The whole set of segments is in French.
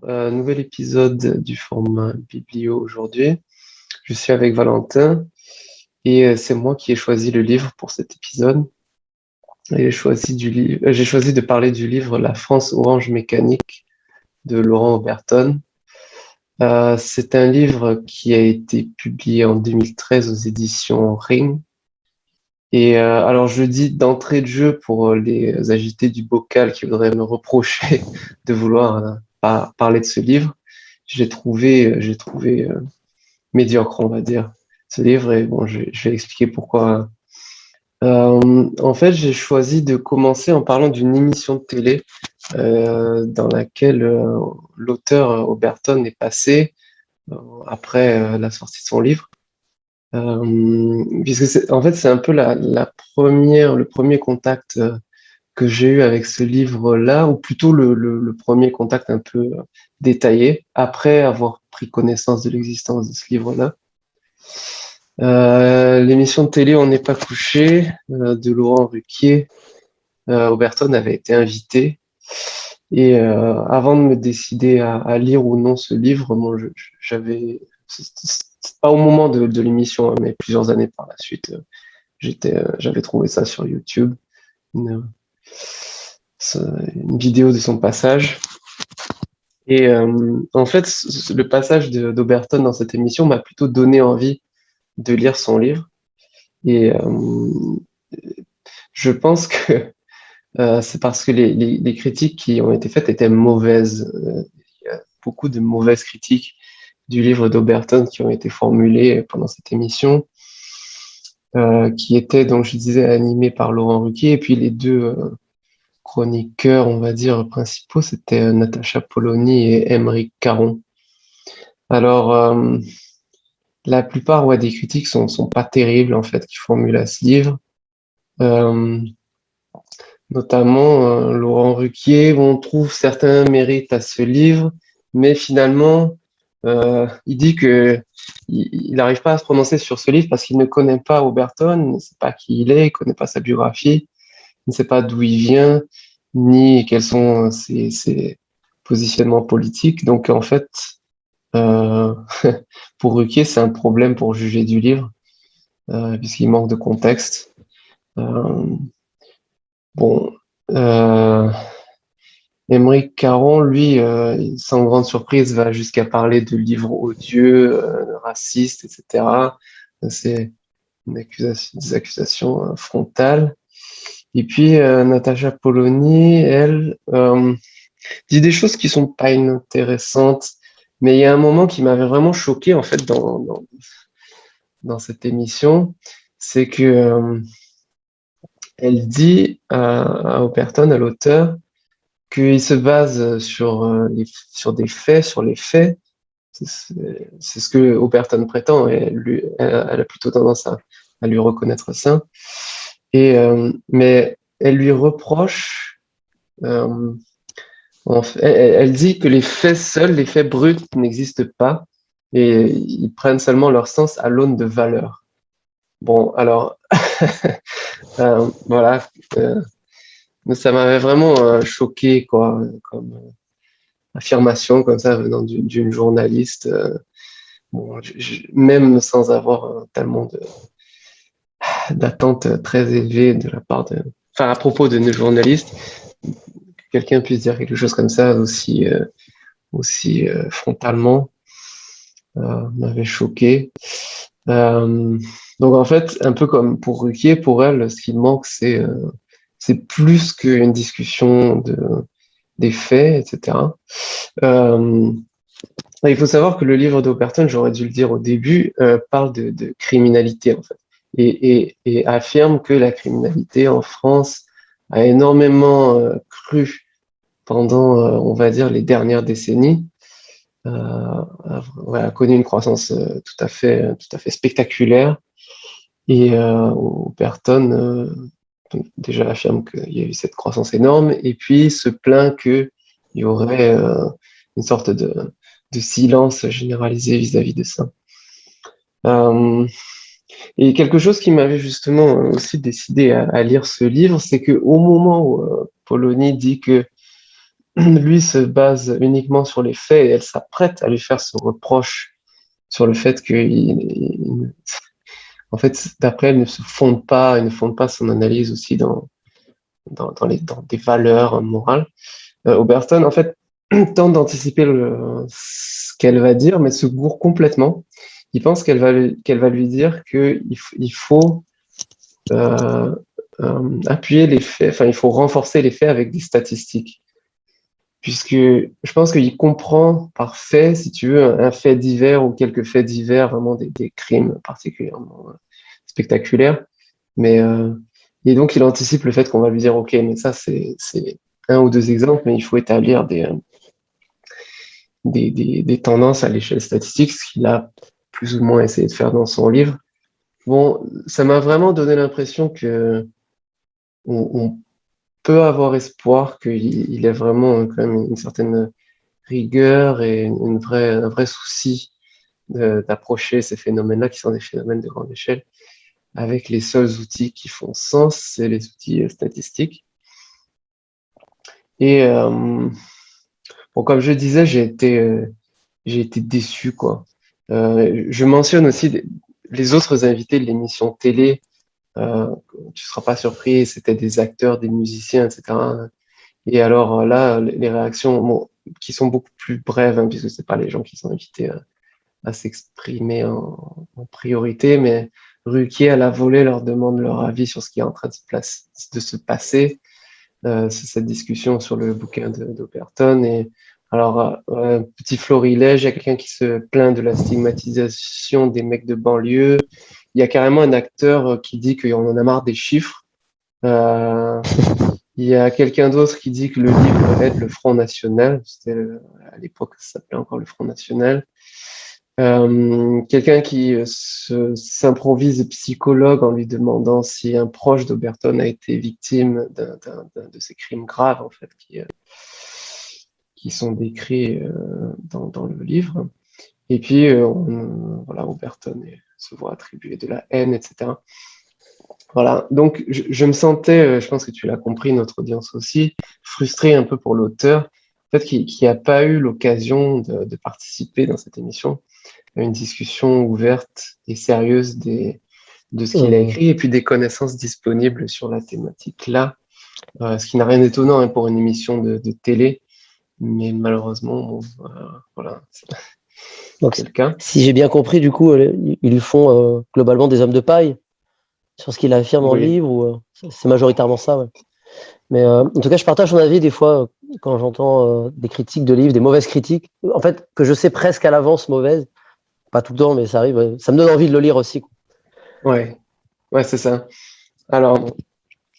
Nouvel épisode du format Biblio aujourd'hui. Je suis avec Valentin et c'est moi qui ai choisi le livre pour cet épisode. Et j'ai choisi de parler du livre La France Orange Mécanique de Laurent Oberton. C'est un livre qui a été publié en 2013 aux éditions Ring. Et alors je le dis d'entrée de jeu pour les agités du bocal qui voudraient me reprocher de vouloir parler de ce livre. J'ai trouvé médiocre, on va dire, ce livre. Et bon, je vais expliquer pourquoi. En fait, j'ai choisi de commencer en parlant d'une émission de télé dans laquelle l'auteur Oberton est passé après la sortie de son livre. Puisque en fait, c'est un peu le premier contact que j'ai eu avec ce livre-là, ou plutôt le premier contact un peu détaillé, après avoir pris connaissance de l'existence de ce livre-là. L'émission de télé On n'est pas couché de Laurent Ruquier, Oberton avait été invité. Et avant de me décider à lire ou non ce livre, moi, c'est pas au moment de l'émission, hein, mais plusieurs années par la suite, j'avais trouvé ça sur YouTube, une, une vidéo de son passage. Et en fait, le passage d'Oberton dans cette émission m'a plutôt donné envie de lire son livre. Et je pense que c'est parce que les critiques qui ont été faites étaient mauvaises. Il y a beaucoup de mauvaises critiques du livre d'Oberton qui ont été formulées pendant cette émission, qui était, donc je disais, animée par Laurent Ruquier, et puis les deux chroniqueurs, on va dire, principaux, c'était Natacha Polony et Aymeric Caron. Alors, la plupart des critiques sont pas terribles, en fait, qui formulent à ce livre. Notamment, Laurent Ruquier, on trouve certains mérites à ce livre, mais finalement, il dit que il n'arrive pas à se prononcer sur ce livre parce qu'il ne connaît pas Oberton, il ne sait pas qui il est, il ne connaît pas sa biographie, il ne sait pas d'où il vient, ni quels sont ses positionnements politiques. Donc, en fait, euh, pour Ruquier, c'est un problème pour juger du livre, puisqu'il manque de contexte. Euh, bon, Aymeric Caron, lui, sans grande surprise, va jusqu'à parler de livres odieux, racistes, etc. C'est des accusations frontales. Et puis, Natacha Polony, elle, dit des choses qui sont pas inintéressantes, mais il y a un moment qui m'avait vraiment choqué, en fait, dans cette émission, c'est que elle dit à Oberton, à l'auteur, qu'il se base sur des faits, sur les faits. C'est ce que Oberton prétend, et elle a plutôt tendance à lui reconnaître ça. Et, mais elle lui reproche, euh, elle dit que les faits seuls, les faits bruts n'existent pas, et ils prennent seulement leur sens à l'aune de valeurs. Bon, alors, voilà, mais ça m'avait vraiment choqué, quoi, comme affirmation comme ça venant d'une journaliste, bon, même sans avoir tellement d'attentes très élevées de la part enfin, à propos de nos journalistes, que quelqu'un puisse dire quelque chose comme ça aussi frontalement, m'avait choqué. Donc en fait, un peu comme pour Ruquier, pour elle, ce qui manque, c'est plus qu'une discussion des faits, etc. Il faut savoir que le livre d'Oberton, j'aurais dû le dire au début, parle de criminalité en fait, et affirme que la criminalité en France a énormément cru pendant, on va dire, les dernières décennies, a connu une croissance tout à fait spectaculaire. Et Oberton déjà affirme qu'il y a eu cette croissance énorme, et puis se plaint qu'il y aurait une sorte de silence généralisé vis-à-vis de ça. Et quelque chose qui m'avait justement aussi décidé à lire ce livre, c'est qu'au moment où Polony dit que lui se base uniquement sur les faits et elle s'apprête à lui faire ce reproche sur le fait en fait, d'après elle, il ne fonde pas son analyse aussi dans des valeurs morales. Oberton, en fait, tente d'anticiper ce qu'elle va dire, mais se gourre complètement. Il pense qu'elle va lui dire qu'il faut appuyer les faits, enfin, il faut renforcer les faits avec des statistiques. Puisque je pense qu'il comprend par fait, si tu veux, un fait divers ou quelques faits divers, vraiment des crimes particulièrement spectaculaires. Mais, et donc, il anticipe le fait qu'on va lui dire, OK, mais ça, c'est un ou deux exemples, mais il faut établir des tendances à l'échelle statistique, ce qu'il a plus ou moins essayé de faire dans son livre. Bon, ça m'a vraiment donné l'impression que on peut avoir espoir qu'il ait vraiment quand même une certaine rigueur et un vrai souci d'approcher ces phénomènes-là, qui sont des phénomènes de grande échelle, avec les seuls outils qui font sens, c'est les outils statistiques. Et bon, comme je disais, j'ai été déçu, quoi. Je mentionne aussi les autres invités de l'émission télé. Tu seras pas surpris, c'était des acteurs, des musiciens, etc. Et alors là, les réactions, bon, qui sont beaucoup plus brèves, hein, puisque c'est pas les gens qui sont invités à s'exprimer en priorité, mais Ruquier à la volée leur demande leur avis sur ce qui est en train de se passer. C'est cette discussion sur le bouquin d'Oberton. Et alors, petit florilège, il y a quelqu'un qui se plaint de la stigmatisation des mecs de banlieue. Il y a carrément un acteur qui dit qu'on en a marre des chiffres. Il y a quelqu'un d'autre qui dit que le livre aide le Front National. C'était à l'époque, ça s'appelait encore le Front National. Quelqu'un qui s'improvise psychologue en lui demandant si un proche d'Oberton a été victime de ces crimes graves en fait qui sont décrits dans le livre. Et puis voilà, Oberton se voit attribuer de la haine, etc. Voilà, donc je me sentais, je pense que tu l'as compris, notre audience aussi, frustré un peu pour l'auteur, en fait, qui n'a pas eu l'occasion de participer dans cette émission à une discussion ouverte et sérieuse de ce qu'il a écrit et puis des connaissances disponibles sur la thématique là, ce qui n'a rien d'étonnant hein, pour une émission de télé, mais malheureusement, bon, voilà, Donc, c'est le cas. si j'ai bien compris, du coup, ils lui font globalement des hommes de paille sur ce qu'il affirme dans le Oui, livre, ou c'est majoritairement ça, ouais. Mais en tout cas, je partage ton avis des fois quand j'entends des critiques de livres, des mauvaises critiques, en fait, que je sais presque à l'avance mauvaises. Pas tout le temps, mais ça arrive. Ouais. Ça me donne envie de le lire aussi, quoi. ouais, ouais, c'est ça. Alors,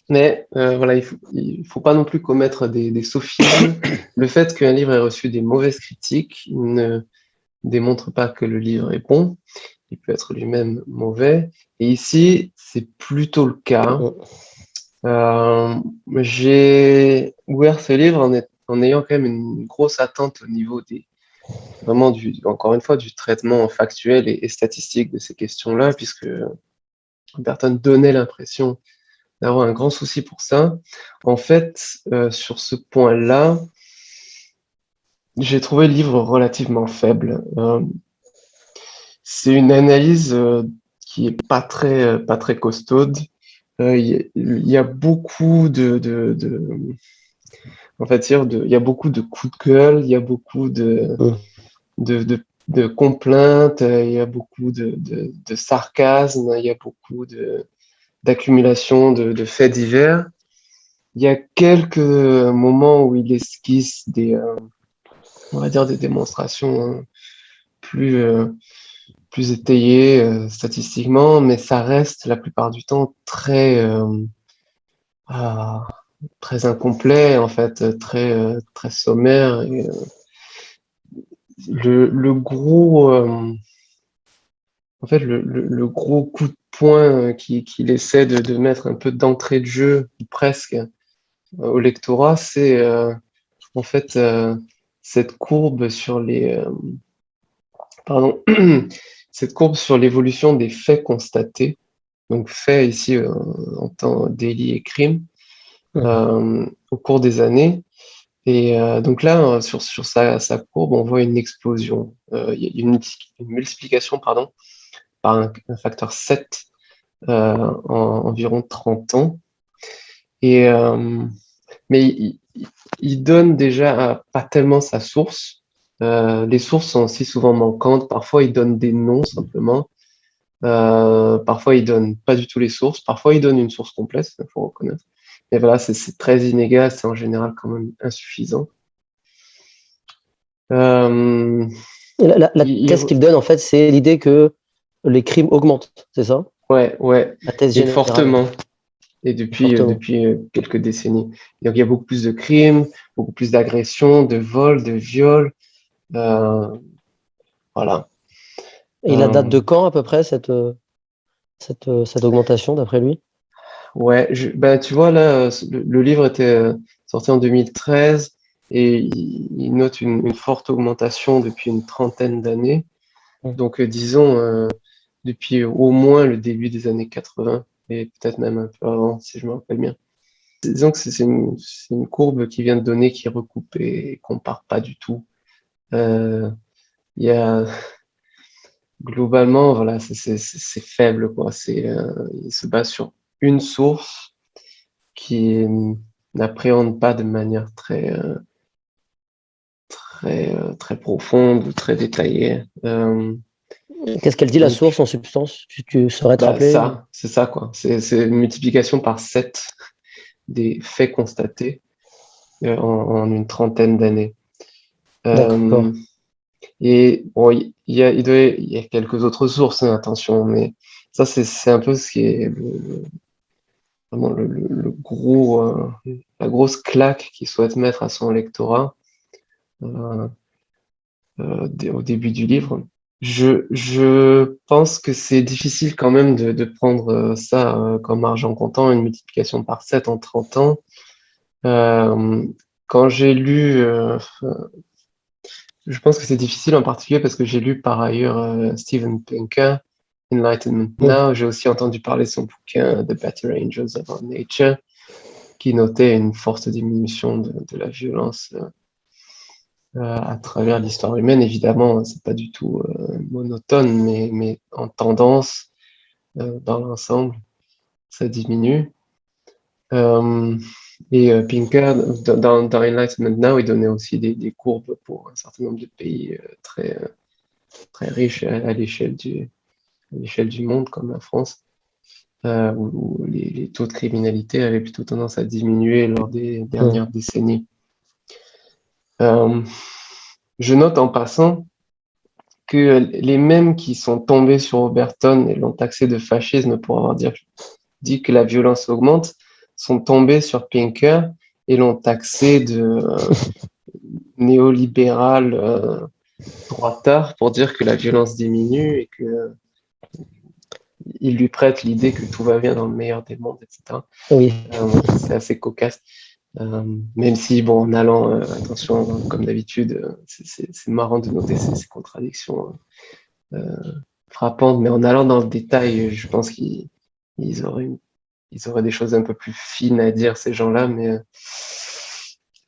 mais voilà, il faut pas non plus commettre des sophismes. Le fait qu'un livre ait reçu des mauvaises critiques ne démontre pas que le livre est bon. Il peut être lui-même mauvais. Et ici, c'est plutôt le cas. J'ai ouvert ce livre en ayant quand même une grosse attente au niveau vraiment encore une fois, du traitement factuel et statistique de ces questions-là, puisque Berton donnait l'impression d'avoir un grand souci pour ça. En fait, sur ce point-là, j'ai trouvé le livre relativement faible. C'est une analyse qui est pas très costaude. Il y a beaucoup en fait, il y a beaucoup de coups de gueule, il y a beaucoup de complaintes, il y a beaucoup de sarcasme, il y a beaucoup d'accumulation de faits divers. Il y a quelques moments où il esquisse on va dire des démonstrations hein, plus, plus étayées statistiquement, mais ça reste la plupart du temps ah, très incomplet, en fait, très sommaire. Et, le gros, en fait, le gros coup de poing qu'il essaie de mettre un peu d'entrée de jeu, presque, au lectorat, c'est en fait cette courbe sur pardon, cette courbe sur l'évolution des faits constatés. Donc faits ici en temps délit et crime au cours des années. Et donc là, sur sa courbe, on voit une explosion. Il y a une multiplication, pardon, par un facteur 7 en environ 30 ans. Et, mais il donne déjà pas tellement sa source. Les sources sont aussi souvent manquantes. Parfois, il donne des noms simplement. Parfois, il donne pas du tout les sources. Parfois, il donne une source complète, il faut reconnaître. Mais voilà, c'est très inégal, c'est en général quand même insuffisant. Euh, La il- thèse il- qu'il donne, en fait, c'est l'idée que les crimes augmentent, c'est ça? ouais, ouais, La thèse et générale, fortement. Et fortement. depuis quelques décennies. Donc, il y a beaucoup plus de crimes, beaucoup plus d'agressions, de vols, de viols. Euh, voilà. Et il a date de Euh, quand, à peu près, cette augmentation, d'après lui? ouais, bah, tu vois, là, le livre était sorti en 2013 et il note une forte augmentation depuis une trentaine d'années. Mm. Donc, disons, depuis au moins le début des années 80 et peut-être même un peu avant, si je me rappelle bien. Disons que c'est une courbe qui vient de donner, qui recoupe et compare pas du tout. Euh, il y a globalement, voilà, c'est faible, quoi. Il se base sur une source qui n'appréhende pas de manière très profonde ou très détaillée. Qu'est-ce qu'elle dit, la source, Donc, en substance? Tu saurais te bah, rappeler? c'est ça, quoi. C'est une multiplication par 7 des faits constatés en une trentaine d'années. Euh, D'accord. et bon, il y a quelques autres sources, hein, attention, mais ça, c'est un peu ce qui est vraiment le gros, la grosse claque qu'il souhaite mettre à son lectorat euh, au début du livre. Je pense que c'est difficile quand même de prendre ça comme argent comptant, une multiplication par 7 en 30 ans. Euh, quand j'ai lu, je pense que c'est difficile en particulier parce que j'ai lu par ailleurs Steven Pinker, Enlightenment Mm. Now. J'ai aussi entendu parler de son bouquin The Better Angels of Our Nature, qui notait une forte diminution de la violence à travers l'histoire humaine. Évidemment, c'est pas du tout monotone, mais en tendance, dans l'ensemble, ça diminue. Euh, et Pinker, dans Enlightenment Now, il donnait aussi des courbes pour un certain nombre de pays très riches à l'échelle du monde, comme la France, où les taux de criminalité avaient plutôt tendance à diminuer lors des Mm. dernières décennies. Euh, je note en passant que les mêmes qui sont tombés sur Oberton et l'ont taxé de fascisme pour avoir dit que la violence augmente, sont tombés sur Pinker et l'ont taxé de néolibéral droitard pour dire que la violence diminue et que il lui prête l'idée que tout va bien dans le meilleur des mondes, etc. Oui. C'est assez cocasse. Même si, bon, en allant, attention, comme d'habitude, c'est marrant de noter ces contradictions frappantes, mais en allant dans le détail, je pense qu'ils auraient, ils auraient des choses un peu plus fines à dire, ces gens-là, mais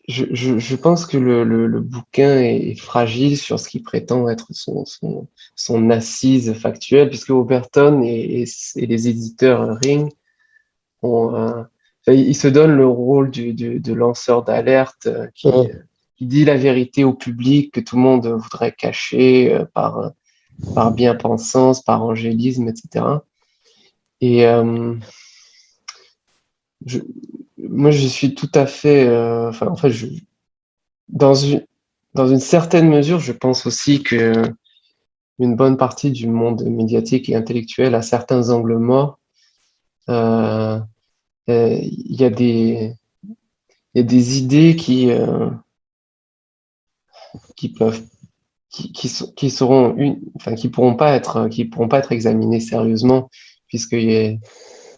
je pense que le bouquin est fragile sur ce qui prétend être son assise factuelle, puisque Oberton et les éditeurs Ring ont, enfin, ils se donnent le rôle de lanceur d'alerte Mm. qui dit la vérité au public que tout le monde voudrait cacher par bien-pensance, par angélisme, etc. Et je, moi, je suis tout à fait, enfin, en fait, dans une, dans une certaine mesure, je pense aussi que une bonne partie du monde médiatique et intellectuel a certains angles morts. Euh, Il y a il y a des idées qui peuvent, qui seront enfin, qui pourront pas être examinées sérieusement, il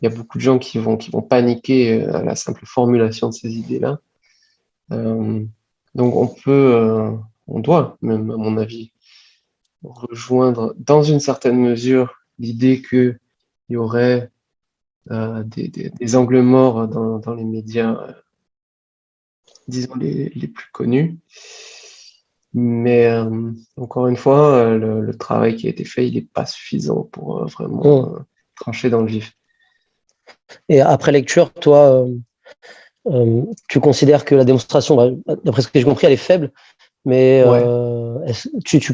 y a beaucoup de gens qui vont paniquer à la simple formulation de ces idées-là. Euh, donc on doit, même à mon avis, rejoindre dans une certaine mesure l'idée qu'il y aurait des angles morts dans les médias disons, les plus connus. Mais encore une fois, le travail qui a été fait, il n'est pas suffisant pour vraiment trancher dans le vif. Et après lecture, toi, tu considères que la démonstration, d'après ce que j'ai compris, elle est faible, mais Ouais. est-ce que tu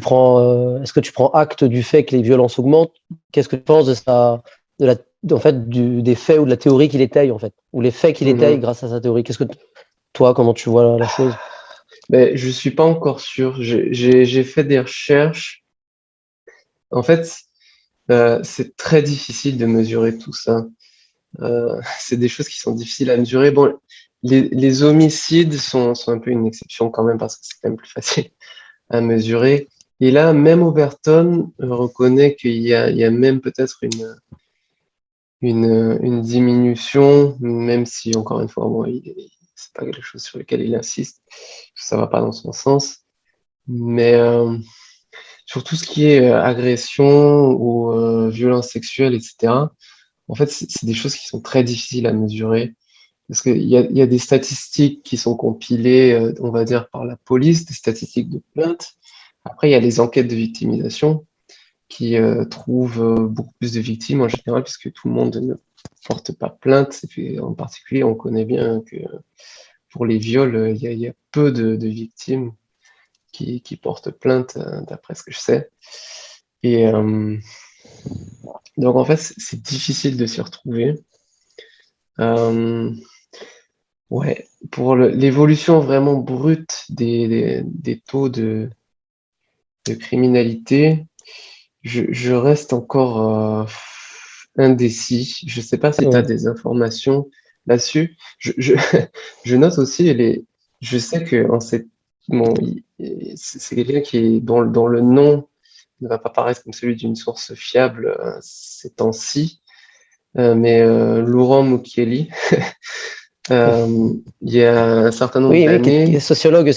prends acte du fait que les violences augmentent? Qu'est-ce que tu penses de ça, en fait, des faits ou de la théorie qu'il étaye, en fait, ou les faits qu'il étaye Mhm. grâce à sa théorie? Toi, comment tu vois la chose? Mais je suis pas encore sûr. J'ai fait des recherches. En fait, c'est très difficile de mesurer tout ça. C'est des choses qui sont difficiles à mesurer. Bon, les homicides sont un peu une exception quand même parce que c'est quand même plus facile à mesurer. Et là, même Overton reconnaît il y a même peut-être une diminution, même si encore une fois, bon, c'est pas quelque chose sur lequel il insiste. Ça va pas dans son sens. Mais sur tout ce qui est agression ou violence sexuelle, etc., en fait, c'est des choses qui sont très difficiles à mesurer. Parce qu'il y a des statistiques qui sont compilées, on va dire, par la police, des statistiques de plainte. Après, il y a les enquêtes de victimisation qui trouvent beaucoup plus de victimes en général, puisque tout le monde ne porte pas plainte. Et puis, en particulier, on connaît bien que pour les viols, il y a peu de victimes qui portent plainte, d'après ce que je sais. Et donc, en fait, c'est difficile de s'y retrouver. Euh, ouais, pour l'évolution vraiment brute des taux de criminalité, je reste encore indécis. Je sais pas si tu as Ouais. des informations là-dessus. Je note aussi je sais que bon, c'est quelqu'un dont le nom ne va pas paraître comme celui d'une source fiable ces temps-ci, mais Laurent Mukieli, il y a un certain nombre Oui, oui, qui est d'années, sociologue ouais,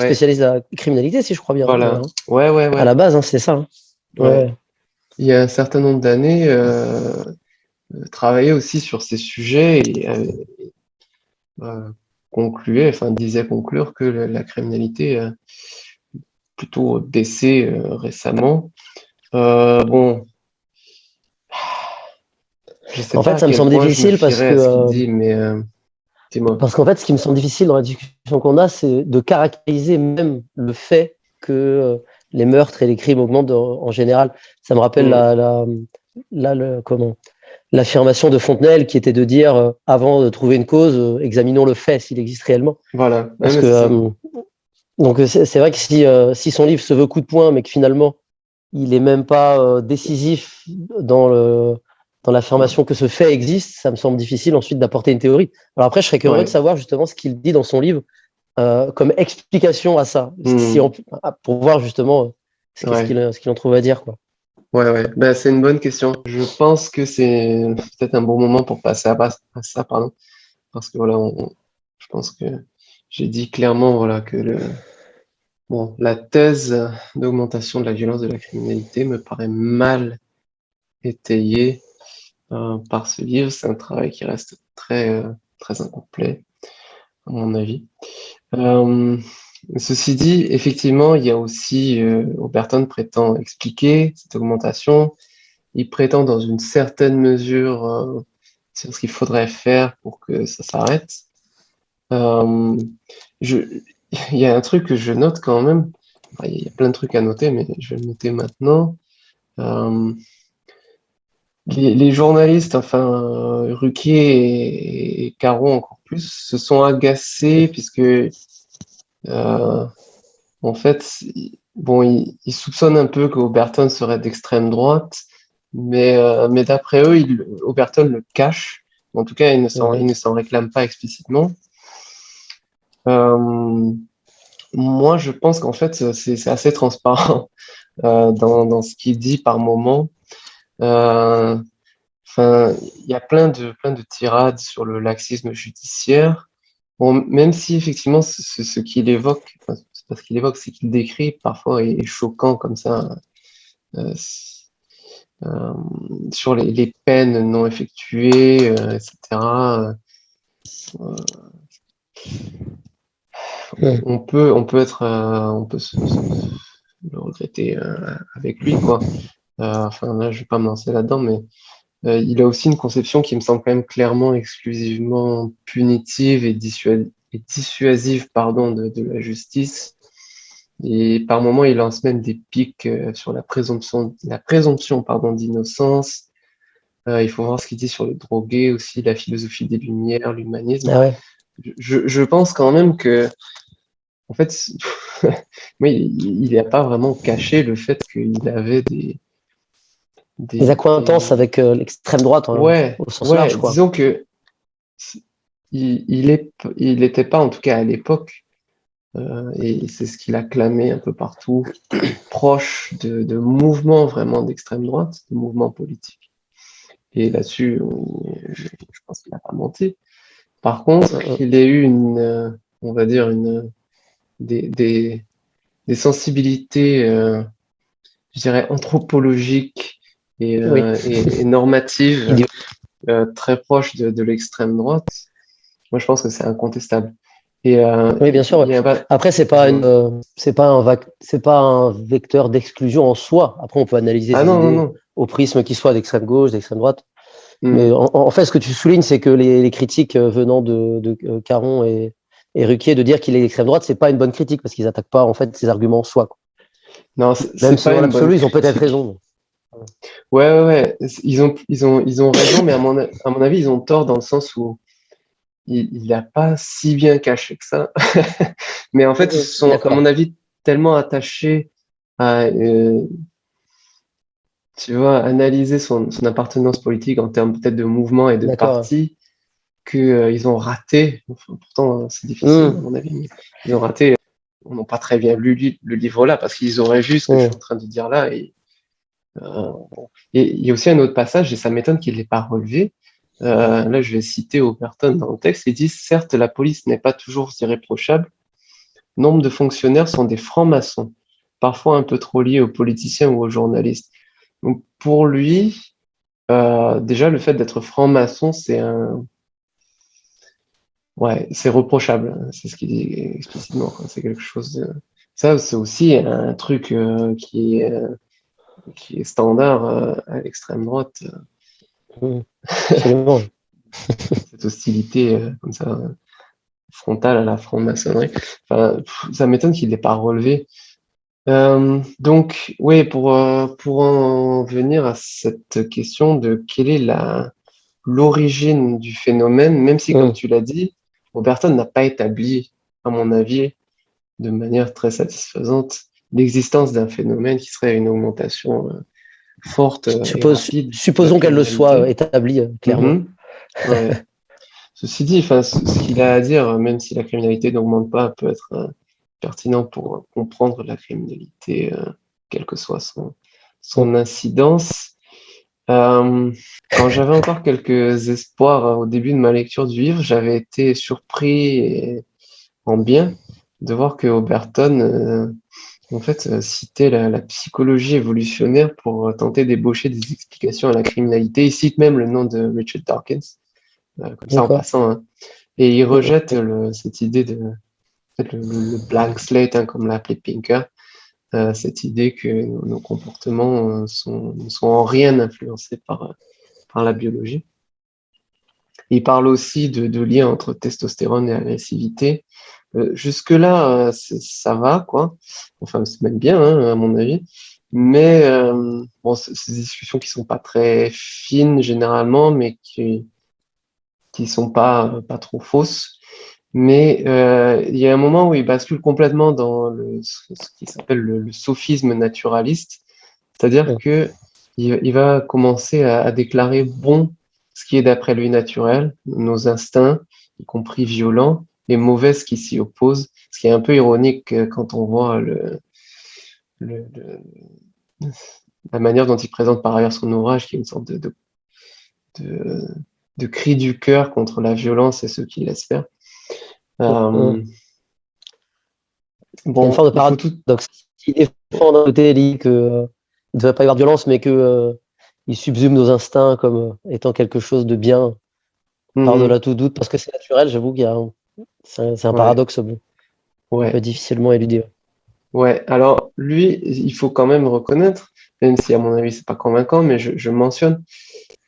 spécialiste de la criminalité, si je crois bien, voilà, d'ailleurs. ouais, ouais, À ouais, la base, hein, c'est ça. Hein. ouais. Ouais. Il y a un certain nombre d'années, travaillait aussi sur ces sujets et euh, concluait, enfin disait conclure que la criminalité a plutôt baissé récemment. Bon, je sais En pas fait, à ça me quel semble point je me difficile fierais à ce qu'il dit, mais dis-moi. parce qu'en fait, ce qui me semble difficile dans la discussion qu'on a, c'est de caractériser même le fait que les meurtres et les crimes augmentent en général. Ça me rappelle Hmm. comment l'affirmation de Fontenelle qui était de dire avant de trouver une cause, examinons le fait s'il existe réellement. Voilà, ouais, Parce mais que c'est ça. donc c'est vrai que si son livre se veut coup de poing, mais que finalement il est même pas décisif dans Ouais. l'affirmation que ce fait existe, ça me semble difficile ensuite d'apporter une théorie. Alors après, je serais curieux de Ouais. savoir justement ce qu'il dit dans son livre comme explication à ça, Hmm. pour voir justement Ouais. ce qu'il en trouve à dire, quoi. Ouais, ouais. Ben, c'est une bonne question. Je pense que c'est peut-être un bon moment pour passer à ça, pardon. Parce que voilà, je pense que j'ai dit clairement voilà, que bon, la thèse d'augmentation de la violence de la criminalité me paraît mal étayée par ce livre. C'est un travail qui reste très incomplet, à mon avis. Euh, Ceci dit, effectivement, il y a aussi, Oberton prétend expliquer cette augmentation. Il prétend dans une certaine mesure sur ce qu'il faudrait faire pour que ça s'arrête. Euh, je, il y a un truc que je note quand même. Enfin, il y a plein de trucs à noter, mais je vais le noter maintenant. Euh, les journalistes, enfin Ruquier et Caron encore plus, se sont agacés puisque en fait, bon, ils soupçonnent un peu qu'Oberton serait d'extrême droite, mais d'après eux, Oberton le cache. En tout cas, il Ouais. ne s'en réclame pas explicitement. Euh, Moi, je pense qu'en fait, c'est assez transparent dans ce qu'il dit par moment. Euh, Enfin, il y a plein de tirades sur le laxisme judiciaire. Bon, même si effectivement ce qu'il évoque, enfin, c'est pas ce qu'il évoque, c'est qu'il décrit parfois est choquant comme ça euh, euh, sur les peines non effectuées, etc. on peut être, on peut le regretter avec lui, quoi. Enfin, là, je vais pas me lancer là-dedans, mais il a aussi une conception qui me semble quand même clairement exclusivement punitive et dissuasive, pardon, de la justice. Et par moments, il lance même des pics sur la présomption, pardon, d'innocence. Il faut voir ce qu'il dit sur le drogué aussi, la philosophie des Lumières, l'humanisme. Ah ouais. Je pense quand même que, en fait, oui, il n'a pas vraiment caché le fait qu'il avait Des accointances des... avec l'extrême droite, hein, Ouais, au sens large, ouais, quoi. disons que il n'était pas, en tout cas à l'époque, et c'est ce qu'il a clamé un peu partout, proche de mouvements vraiment d'extrême droite, de mouvements politiques. Et là-dessus, je pense qu'il n'a pas menti. Par contre, il a eu on va dire, des, des, des sensibilités, je dirais, anthropologiques Oui. et normatives Idéo- très proches de l'extrême droite. Moi, je pense que c'est incontestable. Et Oui, bien sûr. il Ouais. y a pas. Après, c'est pas un vecteur d'exclusion en soi. Après, on peut analyser Ah ces non, non, idées non. au prisme qui soit d'extrême gauche, d'extrême droite. Hmm. Mais en fait, ce que tu soulignes, c'est que les critiques venant de Caron et Ruquier de dire qu'il est d'extrême droite, c'est pas une bonne critique parce qu'ils attaquent pas en fait ses arguments en soi, quoi. Non, Même c'est si pas dans une bonne l'absolu, ils ont peut-être critique. raison. Ouais, ouais, ouais. Ils ont raison, mais à mon avis, ils ont tort dans le sens où il n'a pas si bien caché que ça. Mais en fait, ils se sont, à mon D'accord, avis, tellement attachés à, tu vois, analyser son appartenance politique en termes peut-être de mouvement et de d'accord. parti que, ils ont raté. Enfin, pourtant, c'est difficile, à Hum, mon avis, mais ils ont raté. Ils n'ont pas très bien lu le livre-là parce qu'ils auraient vu ce que je suis en hum. train de dire là. Bon. Et il y a aussi un autre passage, et ça m'étonne qu'il ne l'ait pas relevé. Là, je vais citer Overton dans le texte. Il dit, certes, la police n'est pas toujours irréprochable. Nombre de fonctionnaires sont des francs-maçons, parfois un peu trop liés aux politiciens ou aux journalistes. Donc, pour lui, déjà, le fait d'être franc-maçon, ouais, c'est reprochable. C'est ce qu'il dit explicitement, quoi. C'est quelque chose de, ça, c'est aussi un truc qui est standard à l'extrême droite. Hum. Absolument. Cette hostilité comme ça frontale à la franc-maçonnerie. Enfin, ça m'étonne qu'il l'ait pas relevé. Donc, oui, pour en venir à cette question de quelle est l'origine du phénomène, même si, comme Hum. tu l'as dit, Oberton n'a pas établi, à mon avis, de manière très satisfaisante, l'existence d'un phénomène qui serait une augmentation forte et rapide de la Supposons qu'elle le soit criminalité. établie clairement. Mhm. Ouais. Ceci dit, enfin, ce qu'il a à dire, même si la criminalité n'augmente pas, peut être pertinent pour comprendre la criminalité, quelle que soit son Hum. incidence. Quand j'avais encore quelques espoirs au début de ma lecture du livre, j'avais été surpris en bien de voir que Oberton, en fait, citait la psychologie évolutionnaire pour tenter d'ébaucher des explications à la criminalité. Il cite même le nom de Richard Dawkins, comme ça en D'accord. passant, hein. Et il Hum, rejette cette idée de en fait, le blank slate, hein, comme l'a appelé Pinker, cette idée que nos comportements ne sont en rien influencés par la biologie. Il parle aussi de lien entre testostérone et agressivité. Jusque-là, ça va, quoi. Enfin, c'est même bien, hein, à mon avis. Mais bon, c'est des discussions qui sont pas très fines généralement, mais qui sont pas trop fausses. Mais il y a un moment où il bascule complètement dans ce qui s'appelle le sophisme naturaliste, c'est-à-dire hum. que il va commencer à déclarer bon ce qui est d'après lui naturel, nos instincts, y compris violents, et mauvais ce qui s'y oppose, ce qui est un peu ironique quand on voit le- la manière dont il présente par ailleurs son ouvrage, qui est une sorte de, de cri du cœur contre la violence et ceux qui laissent faire. Hum. Euh, Il y a une forme Bon, de il faut tout. paradoxe. Il défend d'un côté, il dit que il ne devrait pas y avoir de violence, mais que il subsume nos instincts comme étant quelque chose de bien Mhm, par-delà tout doute, parce que c'est naturel. J'avoue qu'il y a c'est un ouais. paradoxe. Bon. On peut Ouais, difficilement éluder. ouais. Alors, lui, il faut quand même reconnaître, même si à mon avis, c'est pas convaincant, mais je mentionne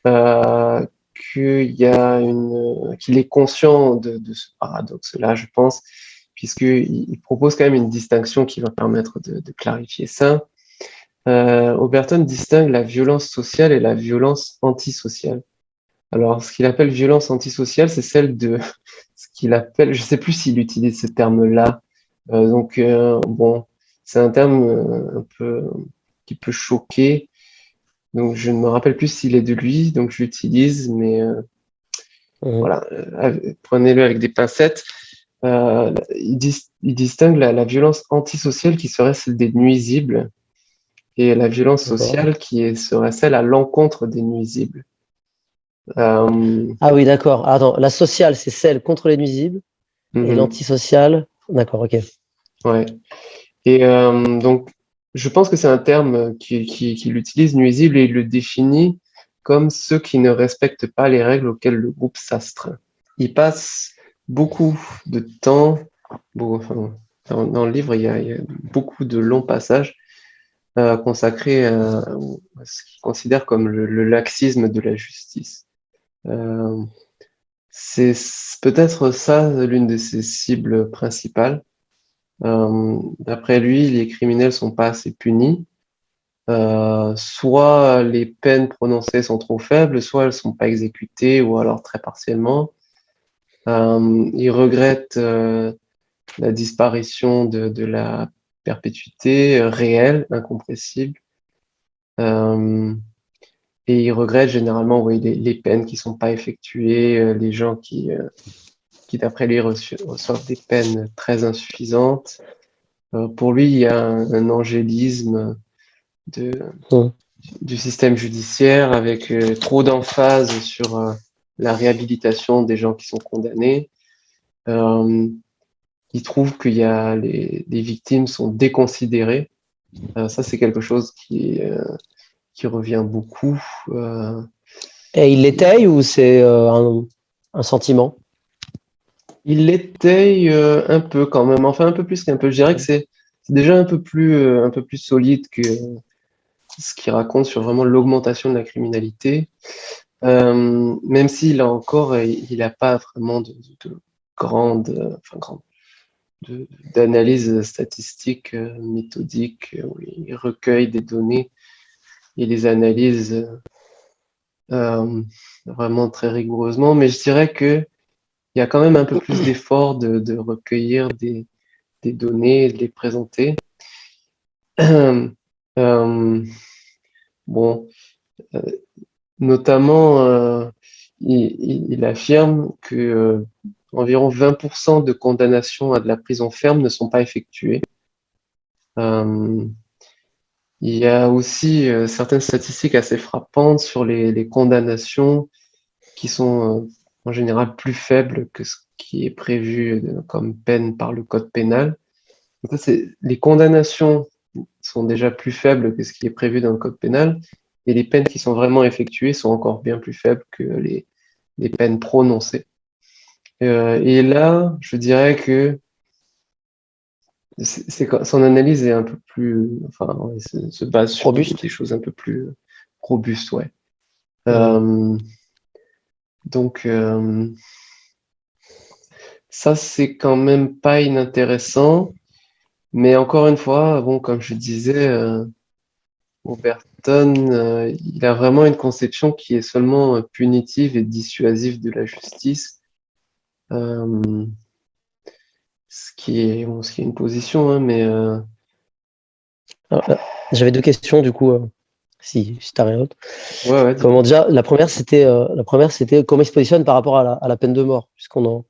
euh, qu'il est conscient de ce paradoxe-là, je pense, puisqu'il propose quand même une distinction qui va permettre de clarifier ça. Oberton distingue la violence sociale et la violence antisociale. Alors, ce qu'il appelle violence antisociale, c'est celle de ce qu'il appelle, je sais plus s'il utilise ce terme-là. Bon, c'est un terme un peu qui peut choquer. Donc, je ne me rappelle plus s'il est de lui, donc je l'utilise, mais Mhm. voilà, prenez-le avec des pincettes. Il distingue la violence antisociale qui serait celle des nuisibles et la violence D'accord. sociale serait celle à l'encontre des nuisibles. Euh, Ah oui, d'accord. Attends, la sociale, c'est celle contre les nuisibles, et mhm, l'antisociale, d'accord, ok. ouais. Et donc, je pense que c'est un terme qu'il utilise, nuisible, et il le définit comme ceux qui ne respectent pas les règles auxquelles le groupe s'astreint. Il passe beaucoup de temps, enfin, dans le livre, il y a beaucoup de longs passages consacrés à ce qu'il considère comme le laxisme de la justice. Euh, c'est peut-être ça l'une de ses cibles principales. D'après lui, les criminels sont pas assez punis. Soit les peines prononcées sont trop faibles, soit elles sont pas exécutées, ou alors très partiellement. Il regrette la disparition de la perpétuité réelle, incompressible. Euh, et il regrette généralement, oui, les peines qui sont pas effectuées, les gens qui d'après lui reçoivent des peines très insuffisantes. Pour lui, il y a un angélisme de, Mhm. du système judiciaire avec trop d'emphase sur la réhabilitation des gens qui sont condamnés. Euh, il trouve qu'il y a les victimes sont déconsidérées. Ça, c'est quelque chose qui revient beaucoup. Euh, Et il l'étaye ou c'est un sentiment? il l'étaye un peu quand même, enfin un peu plus qu'un peu. Je dirais que c'est déjà un peu plus solide que ce qu'il raconte sur vraiment l'augmentation de la criminalité. Même s'il a encore, il n'a pas vraiment de grande, enfin grande, d'analyse statistique méthodique où il recueille des données et les analyse euh, vraiment très rigoureusement. Mais je dirais que il y a quand même un peu plus d'effort de recueillir des données et de les présenter. Euh, bon, euh, notamment, il affirme que environ 20% de condamnations à de la prison ferme ne sont pas effectuées. Euh, il y a aussi certaines statistiques assez frappantes sur les condamnations qui sont en général plus faibles que ce qui est prévu comme peine par le code pénal. Donc ça, les condamnations sont déjà plus faibles que ce qui est prévu dans le code pénal, et les peines qui sont vraiment effectuées sont encore bien plus faibles que les peines prononcées. Et là, je dirais que son analyse est un peu plus, enfin, ouais, se base sur Robuste? des choses un peu plus robustes, ouais. Mhm. Euh, donc, ça, c'est quand même pas inintéressant, mais encore une fois, bon, comme je disais, Overton, il a vraiment une conception qui est seulement punitive et dissuasive de la justice, euh, bon, ce qui est une position, hein, mais Alors, j'avais deux questions du coup, si t'as rien d'autre. ouais, ouais, Comment dis-moi. déjà, la première c'était comment il se positionne par rapport à la peine de mort, puisqu'on en,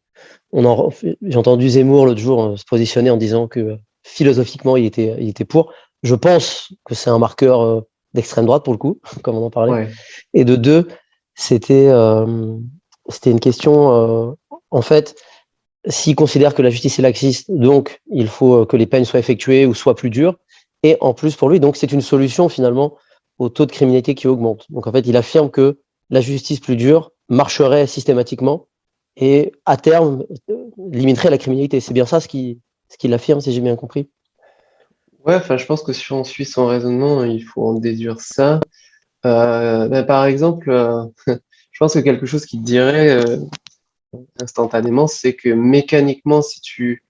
j'ai entendu Zemmour l'autre jour se positionner en disant que philosophiquement il était pour. Je pense que c'est un marqueur d'extrême droite pour le coup, comme on en parlait. Ouais, Et de deux, c'était c'était une question en fait, s'il considère que la justice est laxiste, donc il faut que les peines soient effectuées ou soient plus dures. Et en plus pour lui, donc c'est une solution finalement au taux de criminalité qui augmente. Donc en fait, il affirme que la justice plus dure marcherait systématiquement et à terme limiterait la criminalité. C'est bien ça ce qui. ce qu'il affirme, si j'ai bien compris. Ouais, enfin, je pense que si on suit son raisonnement, il faut en déduire ça. Par exemple, je pense que quelque chose qui dirait instantanément, c'est que mécaniquement, si tu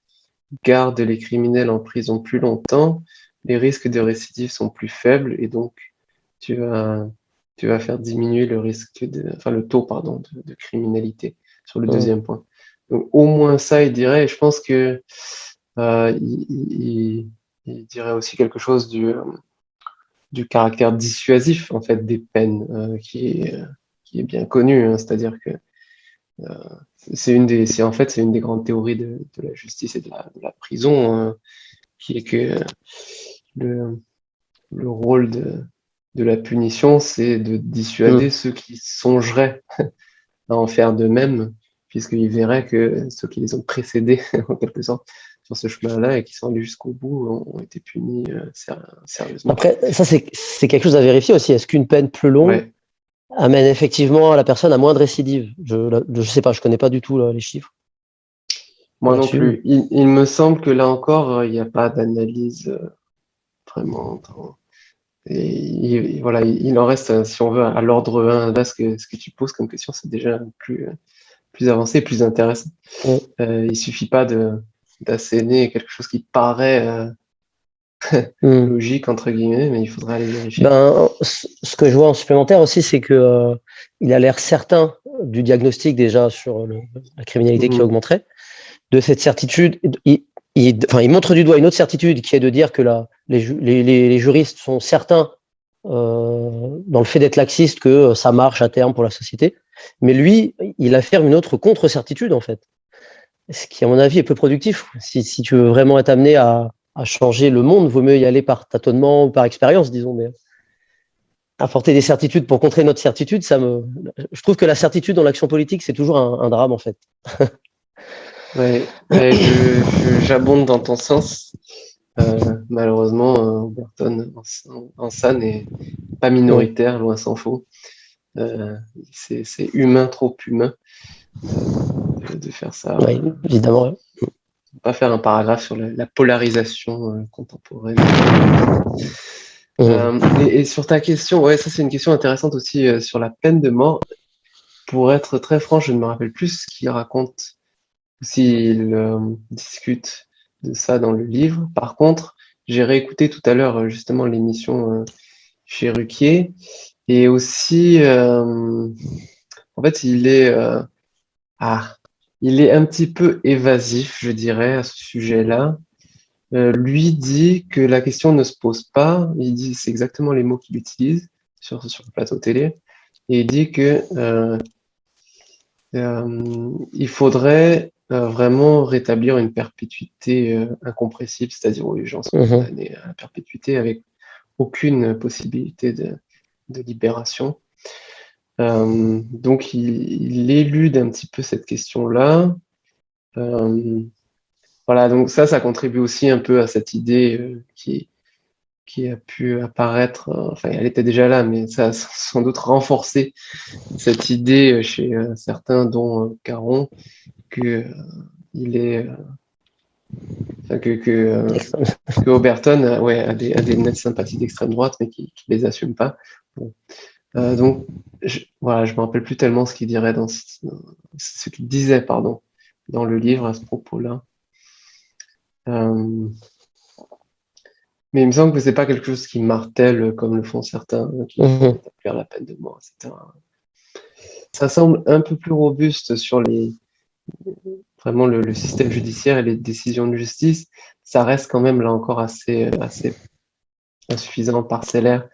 gardes les criminels en prison plus longtemps, les risques de récidive sont plus faibles et donc tu vas, tu vas faire diminuer le risque enfin le taux, pardon, de criminalité sur le Hum, deuxième point. Donc au moins ça, il dirait, et je pense que euh, il, il- il dirait aussi quelque chose du caractère dissuasif en fait des peines qui est bien connu, hein. C'est-à-dire que en fait c'est une des grandes théories de la justice et de la prison, qui est que le, le rôle de la punition, c'est de dissuader hum. ceux qui songeraient à en faire de même, puisqu'ils verraient que ceux qui les ont précédés, en quelque sorte, sur ce chemin-là et qui sont allés jusqu'au bout ont été punis sérieusement. Après, ça, c'est quelque chose à vérifier aussi. Est-ce qu'une peine plus longue Ouais, amène effectivement la personne à moins de récidive? Je sais pas, je connais pas du tout là, les chiffres moi non là-dessus. plus. Il me semble que là encore, il n'y a pas d'analyse vraiment. Voilà, il en reste, si on veut, à l'ordre 1. Là, ce que tu poses comme question, c'est déjà plus avancé, plus intéressant. Hum, Il suffit pas d'asséner quelque chose qui paraît hum. logique, entre guillemets, mais il faudrait aller vérifier. Ben, ce que je vois en supplémentaire aussi, c'est que il a l'air certain du diagnostic déjà sur la criminalité qui Mhm. augmenterait, de cette certitude. Enfin, il montre du doigt une autre certitude qui est de dire que les juristes sont certains dans le fait d'être laxiste que ça marche à terme pour la société. Mais lui, il affirme une autre contre-certitude en fait, ce qui à mon avis est peu productif. Si tu veux vraiment être amené à changer le monde, vaut mieux y aller par tâtonnement ou par expérience, disons. Mais apporter des certitudes pour contrer notre certitude, je trouve que la certitude dans l'action politique, c'est toujours un drame en fait. Ouais, ouais, j'abonde dans ton sens. Malheureusement, Overton en ça n'est pas Mm. minoritaire, loin s'en faut. Euh, c'est humain, trop humain de faire ça. Oui, évidemment. Pas faire un paragraphe sur la polarisation contemporaine. Mm. Et sur ta question, ouais, ça c'est une question intéressante aussi sur la peine de mort. Pour être très franc, je ne me rappelle plus ce qu'il raconte ou s'il discute de ça dans le livre. Par contre, j'ai réécouté tout à l'heure justement l'émission chez Ruquier et aussi, en fait, ah, il est un petit peu évasif, je dirais, à ce sujet-là. Lui dit que la question ne se pose pas. Il dit, c'est exactement les mots qu'il utilise sur le plateau télé. Et il dit que il faudrait vraiment rétablir une perpétuité incompressible, c'est-à-dire où les gens sont Mhm. condamnés à la perpétuité avec aucune possibilité de libération. Donc il élude un petit peu cette question-là. Euh, voilà, donc ça contribue aussi un peu à cette idée qui a pu apparaître, enfin elle était déjà là, mais ça a sans doute renforcé cette idée chez certains, dont Caron, que il est, enfin, Extrême. que Oberton ouais, a des nettes sympathies d'extrême droite, mais qui les assume pas. Bon. Donc voilà, je me rappelle plus tellement ce qu'il dirait ce qu'il disait, pardon, dans le livre à ce propos-là. Euh, mais il me semble que c'est pas quelque chose qui martèle comme le font certains, qu'il faut Mhm. rétablir la peine de mort, etc. Ça semble un peu plus robuste sur vraiment le système judiciaire et les décisions de justice. Ça reste quand même là encore assez insuffisant, parcellaire.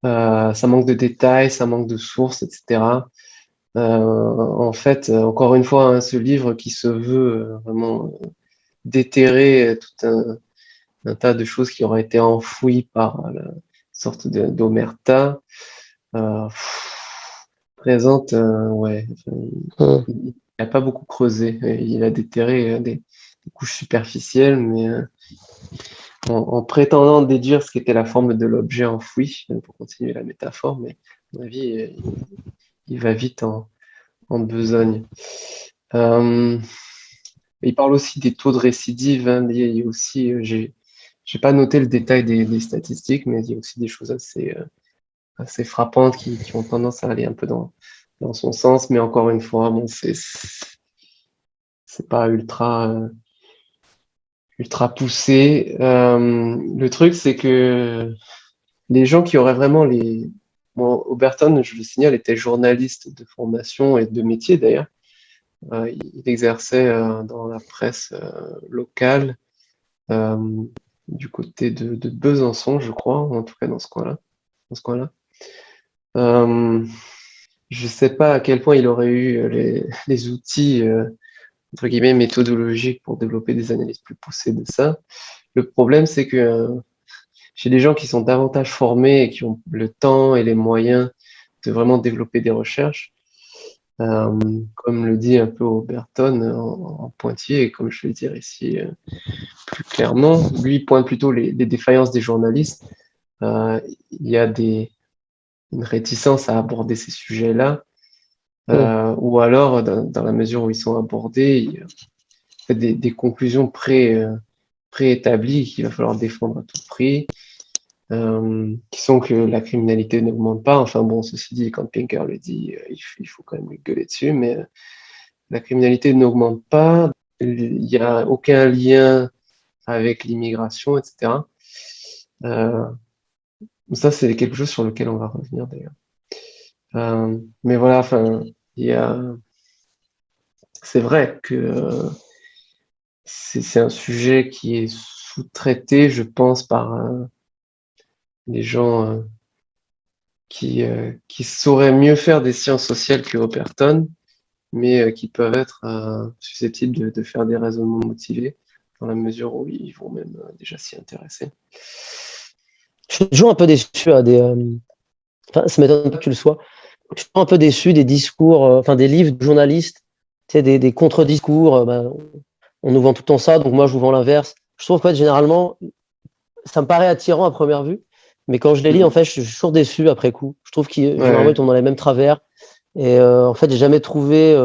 Ça manque de détails, ça manque de sources, etc. En fait, encore une fois, hein, ce livre qui se veut vraiment déterrer un tas de choses qui auraient été enfouies par la sorte d'omerta, euh, présente, ouais, enfin, Mhm. il n'a pas beaucoup creusé. Il a déterré des couches superficielles, mais en prétendant déduire ce qu'était la forme de l'objet enfoui, pour continuer la métaphore, mais à mon avis, il va vite en besogne. Euh, Il parle aussi des taux de récidive, hein. Il y a aussi, j'ai pas noté le détail des statistiques, mais il y a aussi des choses assez frappantes qui ont tendance à aller un peu dans son sens. Mais encore une fois, bon, c'est pas ultra poussé. Le truc, c'est que les gens qui auraient vraiment bon, Oberton, je le signale, était journaliste de formation et de métier d'ailleurs. Il exerçait dans la presse locale euh, du côté de Besançon, je crois, en tout cas dans ce coin-là. Dans ce coin-là. Je sais pas à quel point il aurait eu les outils entre guillemets méthodologiques pour développer des analyses plus poussées de ça. Le problème, c'est que chez des gens qui sont davantage formés et qui ont le temps et les moyens de vraiment développer des recherches, comme le dit un peu Oberton en pointillé, et comme je vais le dire ici plus clairement, lui pointe plutôt les défaillances des journalistes. Il y a une réticence à aborder ces sujets-là, ou alors, dans la mesure où ils sont abordés, il y a des conclusions préétablies qu'il va falloir défendre à tout prix. Qui sont que la criminalité n'augmente pas. Enfin bon, ceci dit, quand Pinker le dit, il faut quand même lui gueuler dessus, mais la criminalité n'augmente pas, il n'y a aucun lien avec l'immigration, etc. Ça, c'est quelque chose sur lequel on va revenir d'ailleurs. Mais voilà, enfin, c'est vrai que c'est un sujet qui est sous-traité, je pense, par les gens qui sauraient mieux faire des sciences sociales que Oberton, mais qui peuvent être susceptibles de faire des raisonnements motivés, dans la mesure où ils vont même déjà s'y intéresser. Je suis toujours un peu déçu enfin, ça m'étonne pas que tu le sois. Je suis un peu déçu des discours, enfin des livres de journalistes, tu sais, des contre-discours. On nous vend tout le temps ça, donc moi je vous vends l'inverse. Je trouve que généralement, ça me paraît attirant à première vue, mais quand je les lis, en fait, je suis toujours déçu après coup. Je trouve qu'ils généralement ils tombent dans les mêmes travers. Et en fait, j'ai jamais trouvé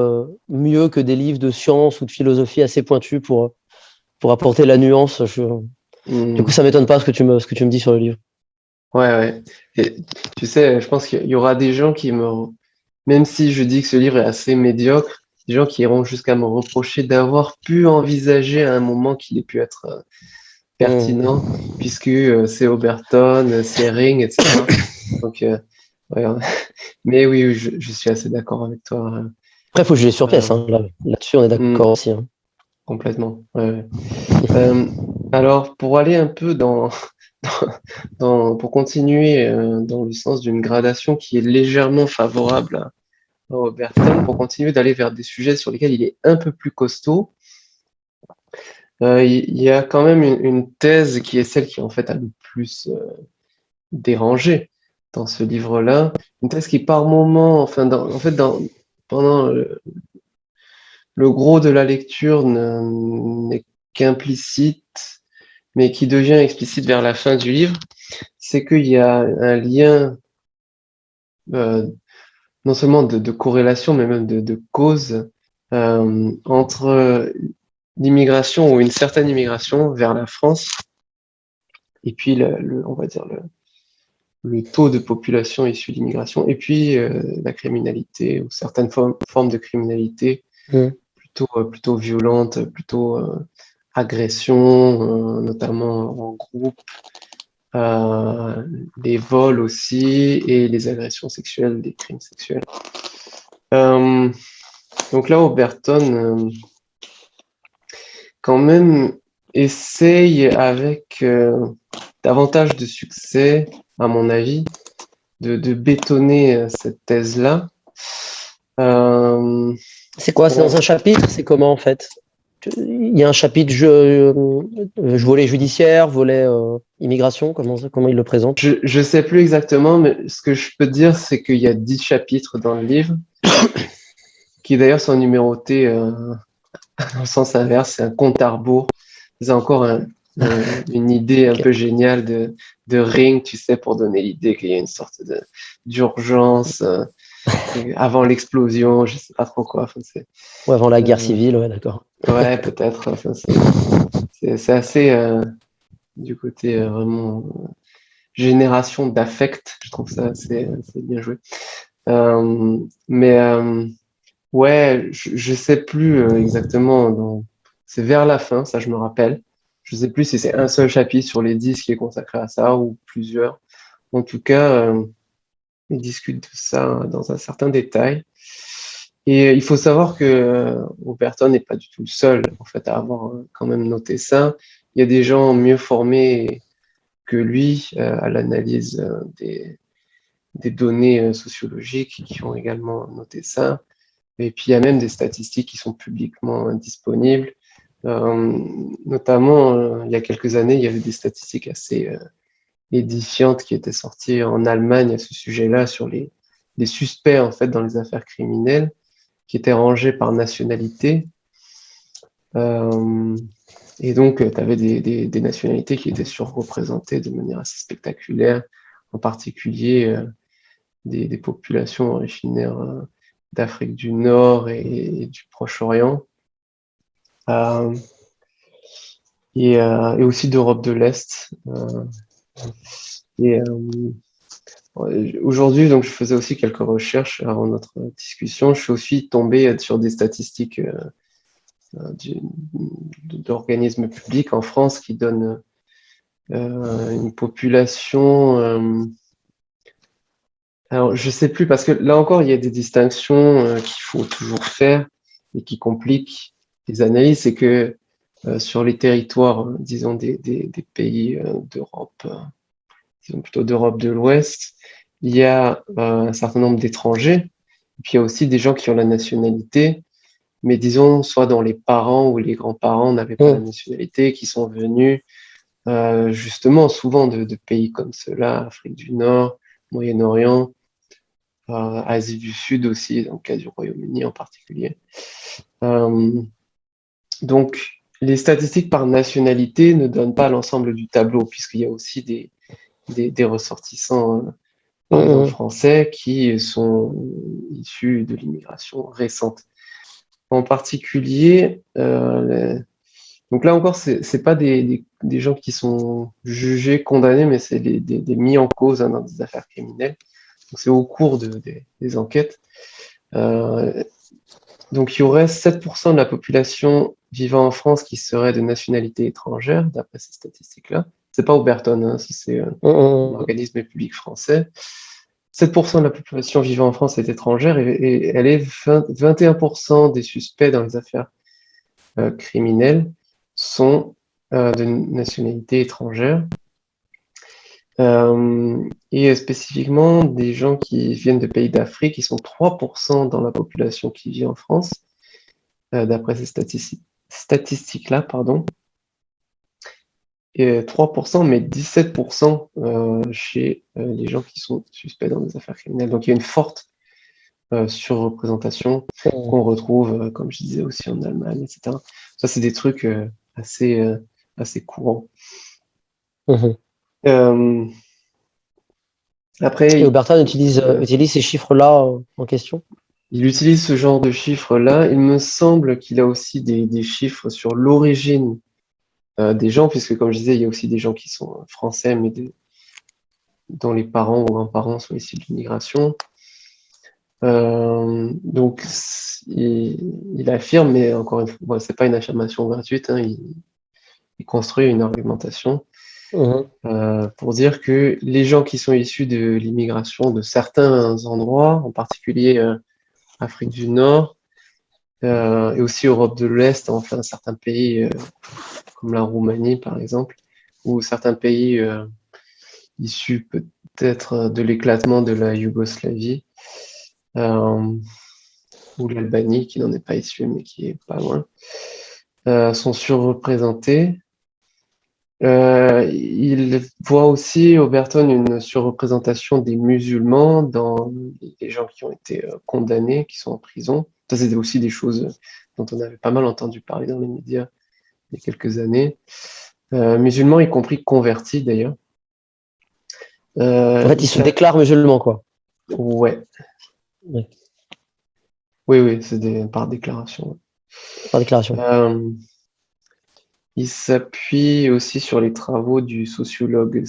mieux que des livres de science ou de philosophie assez pointus pour apporter la nuance. Du coup, ça m'étonne pas ce que tu me dis sur le livre. Ouais. Et, tu sais, je pense qu'il y aura des gens même si je dis que ce livre est assez médiocre, des gens qui iront jusqu'à me reprocher d'avoir pu envisager à un moment qu'il ait pu être pertinent, puisque c'est Oberton, c'est Ring, etc. Donc, ouais, mais oui, je suis assez d'accord avec toi. Après, il faut juger sur pièce. Hein. Là-dessus, on est d'accord aussi. Hein. Complètement. Ouais. Alors, pour aller un peu pour continuer dans le sens d'une gradation qui est légèrement favorable à Oberton, pour continuer d'aller vers des sujets sur lesquels il est un peu plus costaud, il y a quand même une thèse qui est celle qui en fait a le plus dérangé dans ce livre-là, une thèse qui par moment, pendant le gros de la lecture n'est qu'implicite, mais qui devient explicite vers la fin du livre, c'est qu'il y a un lien non seulement de corrélation, mais même de cause entre l'immigration ou une certaine immigration vers la France et puis on va dire le taux de population issue d'immigration et puis la criminalité ou certaines formes de criminalité plutôt violentes, plutôt agression, notamment en groupe, les vols aussi et les agressions sexuelles, les crimes sexuels. Donc là, Oberton quand même essaye avec davantage de succès, à mon avis, de bétonner cette thèse-là. C'est quoi? C'est dans un chapitre? C'est comment en fait? Il y a un chapitre volet judiciaire, volet immigration, comment il le présente? Je sais plus exactement, mais ce que je peux te dire, c'est qu'il y a 10 chapitres dans le livre, qui d'ailleurs sont numérotés dans le sens inverse, c'est un compte à rebours. C'est encore une idée un peu géniale de Ring, tu sais, pour donner l'idée qu'il y a une sorte d'urgence avant l'explosion, je sais pas trop quoi. Enfin, Ou avant la guerre euh, civile, ouais, d'accord. ouais, peut-être. Enfin, c'est assez du côté vraiment génération d'affect. Je trouve ça assez bien joué. Mais ouais, je sais plus exactement. C'est vers la fin, ça je me rappelle. Je sais plus si c'est un seul chapitre sur les 10 qui est consacré à ça ou plusieurs. En tout cas, ils discutent de ça dans un certain détail. Et il faut savoir que Oberton n'est pas du tout le seul en fait à avoir quand même noté ça. Il y a des gens mieux formés que lui à l'analyse des données sociologiques qui ont également noté ça. Et puis il y a même des statistiques qui sont publiquement disponibles. Notamment, il y a quelques années, il y avait des statistiques assez édifiantes qui étaient sorties en Allemagne à ce sujet-là sur les suspects en fait dans les affaires criminelles qui étaient rangés par nationalité. Et donc, tu avais des nationalités qui étaient surreprésentées de manière assez spectaculaire, en particulier des populations originaires d'Afrique du Nord et du Proche-Orient, euh, et aussi d'Europe de l'Est. Et aujourd'hui, donc, je faisais aussi quelques recherches avant notre discussion. Je suis aussi tombé sur des statistiques d'organismes publics en France qui donnent une population. Alors, je sais plus, parce que là encore, il y a des distinctions qu'il faut toujours faire et qui compliquent les analyses. C'est que sur les territoires, disons, des pays d'Europe, disons plutôt d'Europe de l'Ouest, il y a un certain nombre d'étrangers. Et puis, il y a aussi des gens qui ont la nationalité, mais disons, soit dont les parents ou les grands-parents n'avaient pas la nationalité, qui sont venus justement souvent de pays comme ceux-là, Afrique du Nord, Moyen-Orient, Asie du Sud aussi, dans le cas du Royaume-Uni en particulier. Donc, les statistiques par nationalité ne donnent pas l'ensemble du tableau, puisqu'il y a aussi des ressortissants, par exemple français, qui sont issus de l'immigration récente. En particulier, donc là encore, c'est pas des gens qui sont jugés, condamnés, mais c'est des mis en cause dans des affaires criminelles. Donc c'est au cours des enquêtes. Donc il y aurait 7% de la population vivant en France qui serait de nationalité étrangère, d'après ces statistiques-là. C'est pas Oberton, hein, c'est un organisme public français. 7% de la population vivant en France est étrangère et elle est 21% des suspects dans les affaires criminelles sont de nationalité étrangère. Et spécifiquement des gens qui viennent de pays d'Afrique, qui sont 3% dans la population qui vit en France, d'après ces statistiques-là, pardon. Et 3%, mais 17% chez les gens qui sont suspects dans des affaires criminelles. Donc il y a une forte surreprésentation qu'on retrouve, comme je disais, aussi en Allemagne, etc. Ça, c'est des trucs assez courants. Après, Et Oberton utilise ces chiffres-là en question? il utilise ce genre de chiffres-là. Il me semble qu'il a aussi des chiffres sur l'origine des gens, puisque comme je disais, il y a aussi des gens qui sont français, mais dont les parents ou grands-parents sont issus de l'immigration. Donc, il affirme, mais encore une fois, bon, c'est pas une affirmation gratuite, hein, il construit une argumentation pour dire que les gens qui sont issus de l'immigration de certains endroits, en particulier Afrique du Nord, et aussi Europe de l'Est, enfin certains pays comme la Roumanie par exemple, ou certains pays issus peut-être de l'éclatement de la Yougoslavie, ou l'Albanie qui n'en est pas issue mais qui est pas loin, sont surreprésentés. Il voit aussi, Oberton, une surreprésentation des musulmans dans les gens qui ont été condamnés, qui sont en prison. Ça, c'était aussi des choses dont on avait pas mal entendu parler dans les médias il y a quelques années. Musulmans, y compris convertis d'ailleurs. En fait, ils se déclarent musulmans, quoi. Ouais. Oui, Oui, c'est par déclaration. par déclaration. Il s'appuie aussi sur les travaux du sociologue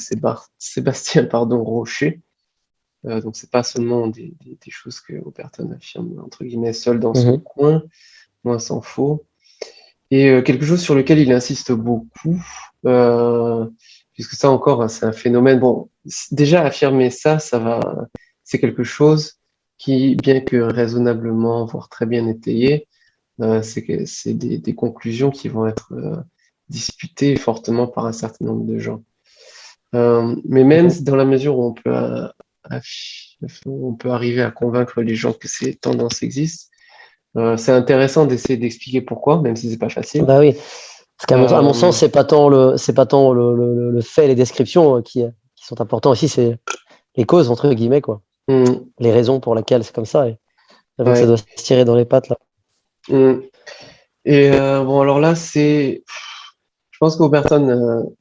Sébastien Rocher. Donc, c'est pas seulement des choses que Oberton affirme, entre guillemets, seul dans son Mhm. coin, loin s'en faut. Et quelque chose sur lequel il insiste beaucoup, puisque ça encore, hein, c'est un phénomène. Bon, déjà affirmer ça, c'est quelque chose qui, bien que raisonnablement, voire très bien étayé, c'est des conclusions qui vont être disputées fortement par un certain nombre de gens. Mais même Mhm. dans la mesure où on peut arriver à convaincre les gens que ces tendances existent, c'est intéressant d'essayer d'expliquer pourquoi, même si c'est pas facile. Bah oui. Parce à mon Euh, sens, c'est pas tant le fait, les descriptions qui sont importants aussi, c'est les causes, entre guillemets, quoi. hum, Les raisons pour lesquelles c'est comme ça. Et j'avoue que ça ouais, doit se tirer dans les pattes, là. hum. Et bon, alors là, je pense qu'Oberton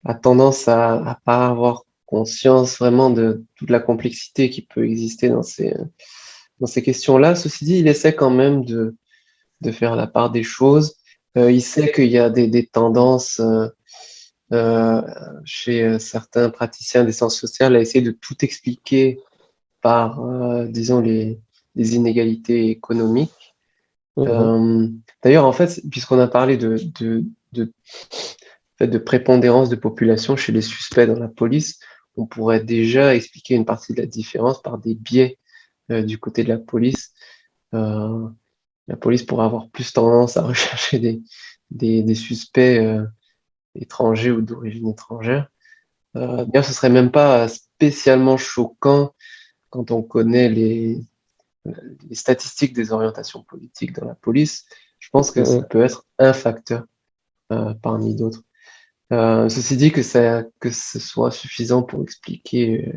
a tendance à pas avoir conscience vraiment de toute la complexité qui peut exister dans ces questions-là. Ceci dit, il essaie quand même de faire la part des choses. Il sait qu'il y a des tendances euh, chez certains praticiens des sciences sociales à essayer de tout expliquer par, disons, les inégalités économiques. Mhm. Euh, D'ailleurs, en fait, puisqu'on a parlé de, fait, de prépondérance de population chez les suspects dans la police, on pourrait déjà expliquer une partie de la différence par des biais du côté de la police. Euh, la police pourrait avoir plus tendance à rechercher des suspects étrangers ou d'origine étrangère. D'ailleurs, ce serait même pas spécialement choquant quand on connaît les statistiques des orientations politiques dans la police. Je pense que ça Mhm. peut être un facteur parmi d'autres. Ceci dit, que ce soit suffisant pour expliquer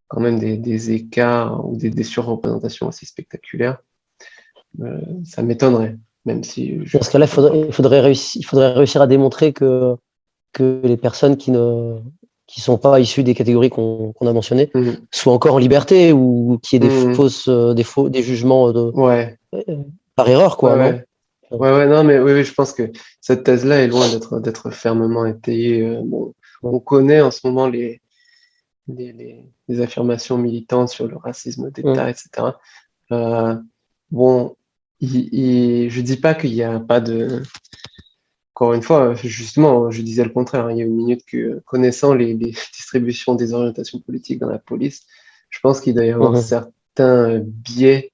quand même des écarts ou des surreprésentations assez spectaculaires, ça m'étonnerait, même si je Dans ce cas-là, confirme pas. il faudrait réussir à démontrer que les personnes qui sont pas issues des catégories qu'on a mentionnées Mhm. soient encore en liberté ou qu'il y ait Mhm. des jugements Ouais, par erreur, ouais, quoi, non? ouais. Ouais, non, mais oui, je pense que cette thèse-là est loin d'être fermement étayée. Bon, Ouais. on connaît en ce moment les affirmations militantes sur le racisme Mhm. d'État, etc. Euh, bon, je dis pas qu'il n'y a pas de. Encore une fois, justement, je disais le contraire, hein. Il y a une minute que, connaissant les distributions des orientations politiques dans la police, je pense qu'il doit y avoir Mhm. certains biais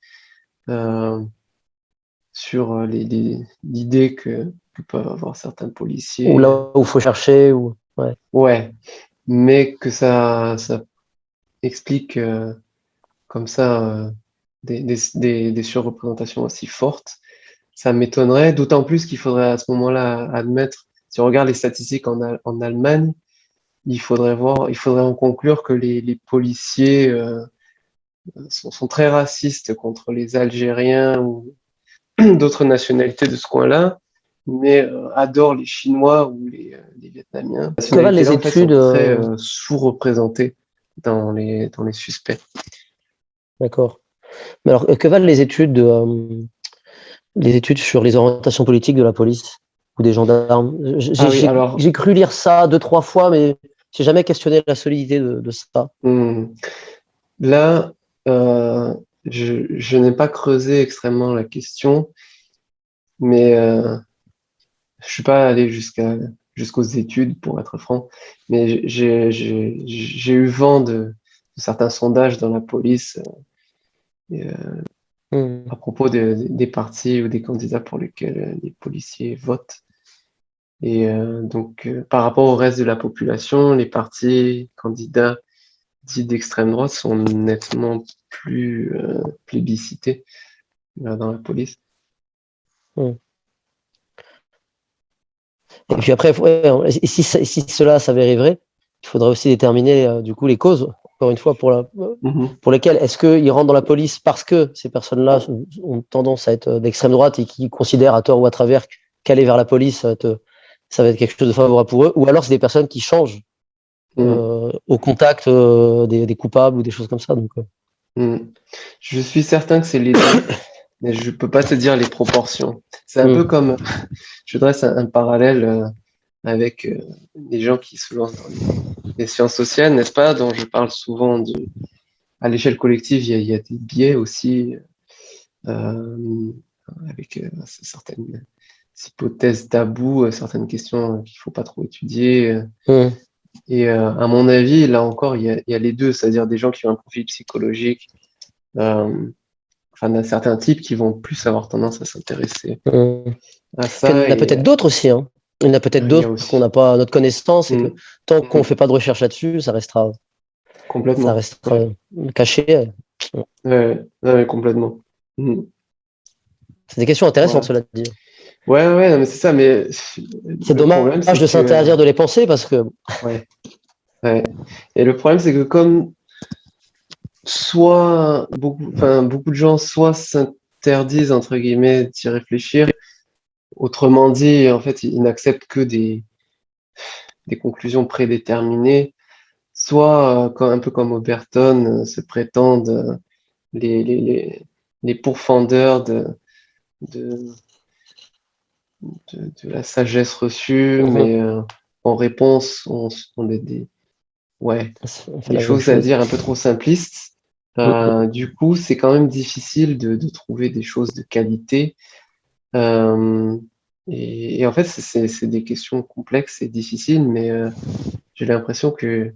sur l'idée que peuvent avoir certains Ou policiers. là où il faut chercher, ou ouais. Ouais, mais que ça explique comme ça des surreprésentations aussi fortes. Ça m'étonnerait, d'autant plus qu'il faudrait à ce moment-là admettre, si on regarde les statistiques en Allemagne, il faudrait en conclure que les policiers sont très racistes contre les Algériens ou d'autres nationalités de ce coin-là, mais adorent les Chinois ou les Vietnamiens. Les Que valent les nationalités-là, en fait, sont études, très sous-représentées dans les suspects. d'accord. Mais alors, que valent les études sur les orientations politiques de la police ou des gendarmes? Ah oui, alors, J'ai cru lire ça deux, trois fois, mais j'ai jamais questionné la solidité de ça. hmm, là, euh, je n'ai pas creusé extrêmement la question, mais je suis pas allé jusqu'aux études pour être franc, mais j'ai eu vent de certains sondages dans la police Hmm. à propos des partis ou des candidats pour lesquels les policiers votent. Et donc par rapport au reste de la population, les partis candidats dits d'extrême droite sont nettement plus plébiscités dans la police. Hmm. Et Voilà. puis après, ouais, si cela s'avérait vrai, il faudrait aussi déterminer du coup les causes, encore une fois, Mhm. pour lesquelles est-ce qu'ils rentrent dans la police parce que ces personnes-là ont tendance à être d'extrême droite et qui considèrent à tort ou à travers qu'aller vers la police, ça va être quelque chose de favorable pour eux, ou alors c'est des personnes qui changent Mhm. au contact des coupables ou des choses comme ça. Donc, Hmm. Je suis certain que c'est les deux, mais je peux pas te dire les proportions. C'est un peu comme, je dresse un parallèle avec les gens qui se lancent dans les sciences sociales, n'est-ce pas, dont je parle souvent à l'échelle collective, il y a des biais aussi euh, avec certaines hypothèses tabous, certaines questions qu'il faut pas trop étudier. Et à mon avis, là encore, il y a les deux, c'est-à-dire des gens qui ont un profil psychologique, enfin d'un certain type, qui vont plus avoir tendance à s'intéresser à Puis il y en ça. a peut-être Et d'autres aussi, hein. Il y en a peut-être il y a d'autres qu'on aussi n'a pas à notre connaissance et que Mm, tant qu'on ne mm, fait pas de recherche là-dessus, ça complètement. restera caché. Ouais, complètement. Mm, C'est des questions intéressantes, voilà. cela dit. Ouais, non, mais c'est ça. Mais C'est le problème, dommage c'est de que, s'interdire de les penser parce que ouais, ouais. Et le problème, c'est que comme beaucoup de gens soit s'interdisent entre guillemets d'y réfléchir, autrement dit, en fait, ils n'acceptent que des conclusions prédéterminées, soit un peu comme Oberton, se prétendent les, les, les, les pourfendeurs de, de la sagesse reçue, mais en réponse, on a on fait des la même choses à chose. dire un peu trop simplistes. Du coup, c'est quand même difficile de trouver des choses de qualité. Euh, et en fait, c'est des questions complexes et difficiles, mais j'ai l'impression que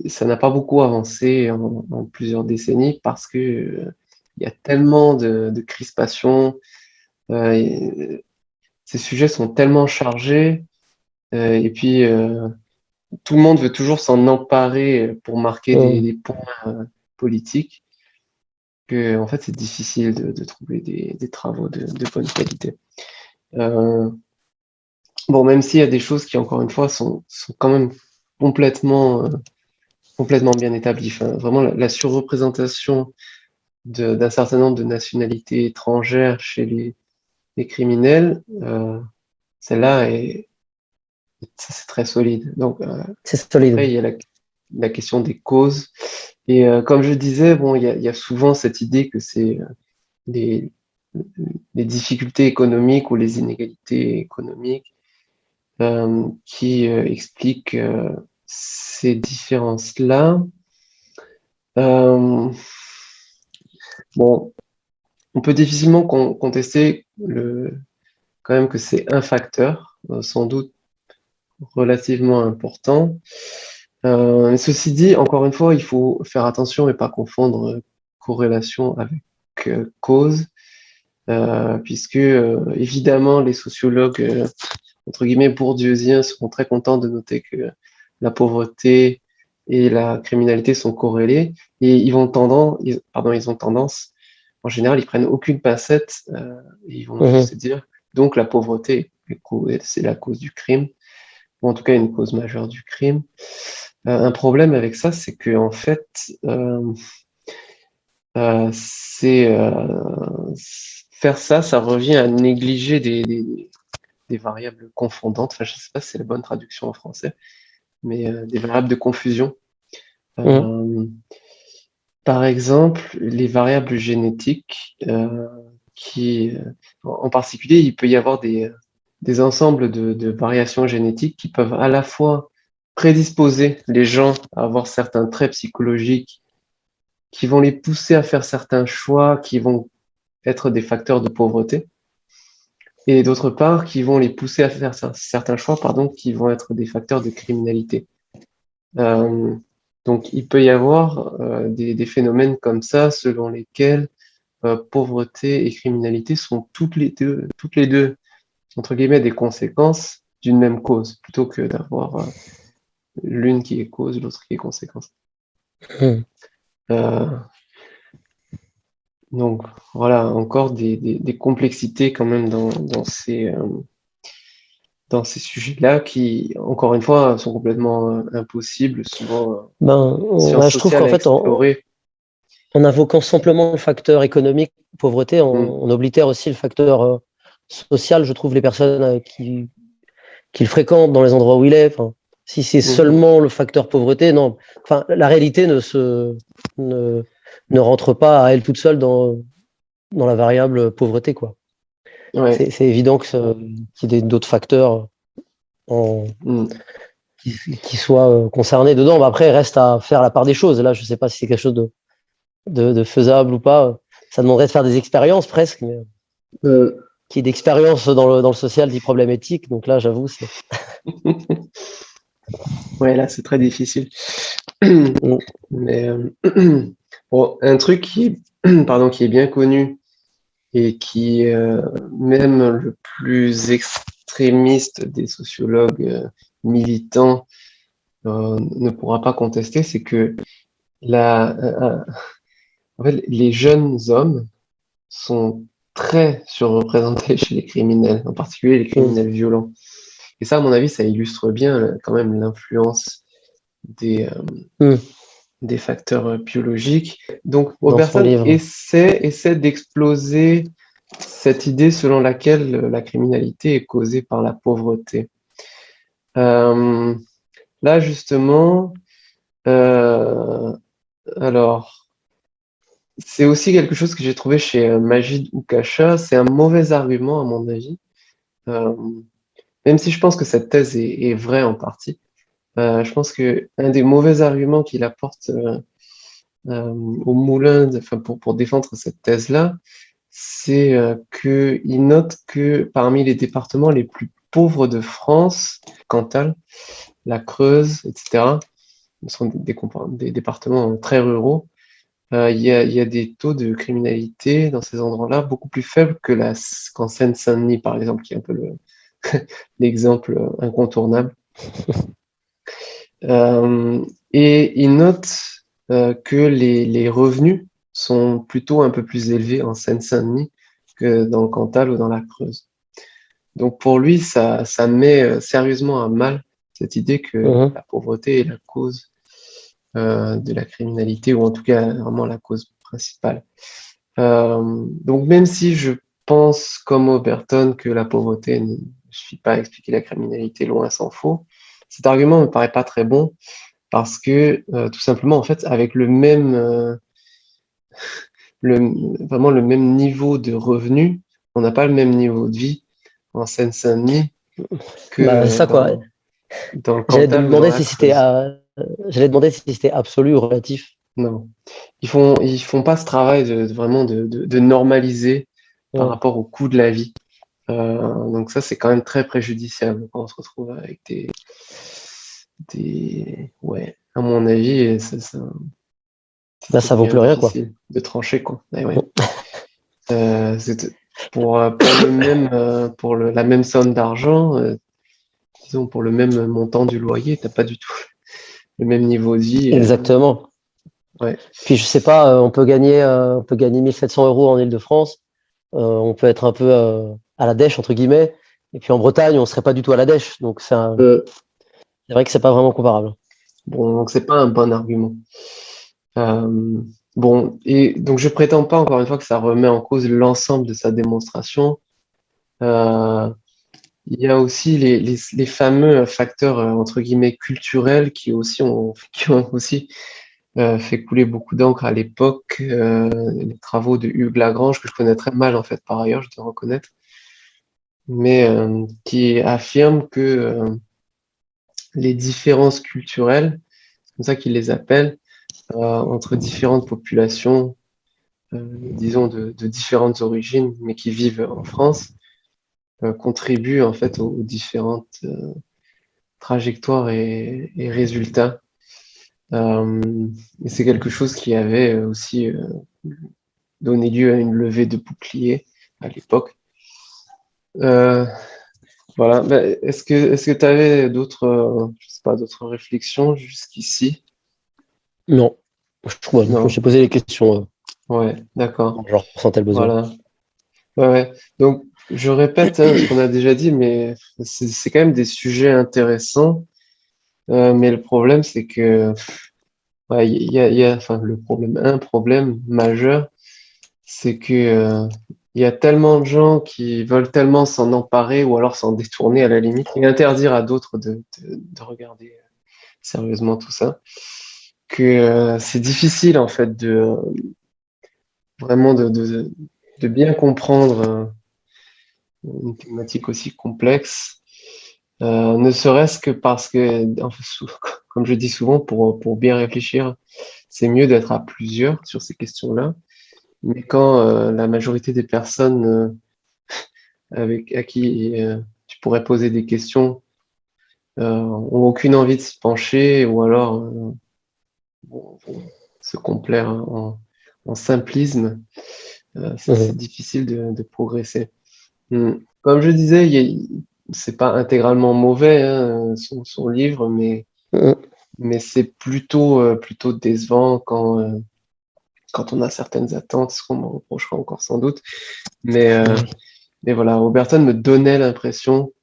ça n'a pas beaucoup avancé en plusieurs décennies parce que il y a tellement de crispations, ces sujets sont tellement chargés, et puis tout le monde veut toujours s'en emparer pour marquer des points politiques, que en fait c'est difficile de trouver des travaux de bonne qualité. Euh, bon, même s'il y a des choses qui, encore une fois, sont quand même complètement, complètement bien établies. Enfin, vraiment, la surreprésentation d'un certain nombre de nationalités étrangères chez les criminels, celle-là c'est très solide. Donc, C'est solide. après, il y a la question des causes. Et comme je disais, bon, il y a souvent cette idée que c'est les, les difficultés économiques ou les inégalités économiques qui expliquent ces différences-là. Euh, bon, on peut difficilement contester quand même que c'est un facteur, sans doute relativement important. Ceci dit, encore une fois, il faut faire attention et pas confondre corrélation avec cause, puisque évidemment les sociologues entre guillemets bourdieusiens seront très contents de noter que la pauvreté et la criminalité sont corrélées et ils ont tendance, en général, ils prennent aucune pincette et ils vont juste se dire donc la pauvreté c'est la cause du crime, ou en tout cas une cause majeure du crime. Un problème avec ça, c'est que en fait, c'est faire ça, ça revient à négliger des variables confondantes. Enfin, je ne sais pas si c'est la bonne traduction en français, mais des variables de confusion. Euh, Par exemple, les variables génétiques, en particulier, il peut y avoir des ensembles de variations génétiques qui peuvent à la fois prédisposer les gens à avoir certains traits psychologiques qui vont les pousser à faire certains choix qui vont être des facteurs de pauvreté, et d'autre part, qui vont les pousser à faire certains choix, pardon, qui vont être des facteurs de criminalité. Euh, donc, il peut y avoir des phénomènes comme ça, selon lesquels pauvreté et criminalité sont toutes les deux, entre guillemets, des conséquences d'une même cause, plutôt que d'avoir l'une qui est cause, l'autre qui est conséquence. Euh, donc, voilà, encore des complexités quand même dans ces sujets-là qui, encore une fois, sont complètement impossibles, souvent sciences Je trouve sociales qu'en à fait, explorer. en invoquant simplement le facteur économique, pauvreté, Mm, on oblitère aussi le facteur social. Je trouve les personnes qu'il fréquente dans les endroits où il est. Enfin, Si c'est Mhm. seulement le facteur pauvreté, non. Enfin, la réalité ne, ne rentre pas à elle toute seule dans la variable pauvreté, quoi. Ouais. C'est évident qu'il y ait d'autres facteurs en, Mm. qui soient concernés dedans. Mais après, il reste à faire la part des choses. Là, je ne sais pas si c'est quelque chose de faisable ou pas. Ça demanderait de faire des expériences presque, mais qui est d'expérience dans le social dit problème éthique. Donc là, j'avoue, c'est. Ouais, là, c'est très difficile. Mm. Mais bon, un truc pardon, qui est bien connu et qui, même le plus extrémiste des sociologues militants ne pourra pas contester, c'est que en fait, les jeunes hommes sont très surreprésentés chez les criminels, en particulier les Mm. criminels violents. Et ça, à mon avis, ça illustre bien quand même l'influence des, euh, Mm. des facteurs biologiques. Donc, Dans son Robertson livre. essaie d'exploser cette idée selon laquelle la criminalité est causée par la pauvreté. Euh, Là, justement, euh, alors, c'est aussi quelque chose que j'ai trouvé chez Majid Oukasha. C'est un mauvais argument, à mon avis, Euh, même si je pense que cette thèse est vraie en partie. Je pense que un des mauvais arguments qu'il apporte au moulin, enfin pour défendre cette thèse-là, c'est qu'il note que parmi les départements les plus pauvres de France, Cantal, la Creuse, etc., ce sont des départements très ruraux, il y a des taux de criminalité dans ces endroits-là beaucoup plus faibles qu'en Seine-Saint-Denis, par exemple, qui est un peu l'exemple incontournable. Euh, et il note que les revenus sont plutôt un peu plus élevés en Seine-Saint-Denis que dans le Cantal ou dans la Creuse. Donc pour lui, ça met sérieusement à mal cette idée que Mhm. la pauvreté est la cause de la criminalité, ou en tout cas vraiment la cause principale. Donc même si je pense comme Oberton que la pauvreté ne suffit pas à expliquer la criminalité, loin s'en faut, cet argument ne me paraît pas très bon parce que tout simplement en fait avec le vraiment le même niveau de revenu, on n'a pas le même niveau de vie en Seine-Saint-Denis que Bah, c'est ça, quoi. dans le J'allais te Cantal ou dans demander la si c'était Creuse. j'allais te demander si c'était absolu ou relatif. Non. Ils font pas ce travail vraiment de normaliser par Mm. rapport au coût de la vie. Donc ça, c'est quand même très préjudiciable quand on se retrouve avec ouais, à mon avis, Là, ça ça vaut devient plus rien, quoi. difficile de trancher, quoi. Eh ouais. Pour le même, la même somme d'argent, disons pour le même montant du loyer, t'as pas du tout le même niveau de vie. Exactement. Ouais. Puis je sais pas, on peut gagner 1 700 € en Île-de-France. On peut être un peu à la dèche entre guillemets. Et puis en Bretagne, on serait pas du tout à la dèche. Donc c'est vrai que c'est pas vraiment comparable. Bon, donc c'est pas un bon argument. Euh, bon, et donc je prétends pas encore une fois que ça remet en cause l'ensemble de sa démonstration. Euh, il y a aussi les fameux facteurs entre guillemets culturels qui ont aussi fait couler beaucoup d'encre à l'époque. Les travaux de Hugues Lagrange que je connais très mal en fait par ailleurs, je dois reconnaître, mais qui affirment que les différences culturelles, c'est comme ça qu'ils les appellent, entre différentes populations disons, de différentes origines, mais qui vivent en France, contribuent en fait aux différentes trajectoires et résultats. Euh, et c'est quelque chose qui avait aussi donné lieu à une levée de boucliers à l'époque. Euh, voilà. Ben, est-ce que tu avais d'autres, je sais pas, d'autres réflexions jusqu'ici? Non. Je me Non. suis posé les questions. Ouais, d'accord. Je ressentais le besoin. Voilà. Ouais, ouais. Donc, je répète hein, ce qu'on a déjà dit, mais c'est quand même des sujets intéressants. Mais le problème, c'est que, ouais, enfin, un problème majeur, c'est que il y a tellement de gens qui veulent tellement s'en emparer ou alors s'en détourner à la limite et interdire à d'autres de regarder sérieusement tout ça, que c'est difficile en fait de vraiment de bien comprendre une thématique aussi complexe, ne serait-ce que parce que, comme je dis souvent, pour bien réfléchir, c'est mieux d'être à plusieurs sur ces questions-là. Mais quand la majorité des personnes à qui tu pourrais poser des questions ont aucune envie de se pencher ou alors vont se complaire en simplisme, c'est Mhm. difficile de progresser. Comme je disais, c'est pas intégralement mauvais hein, son livre, Mhm. mais c'est plutôt décevant quand on a certaines attentes, ce qu'on me reprochera encore sans doute. Mais, euh, Oui. mais voilà, Oberton me donnait l'impression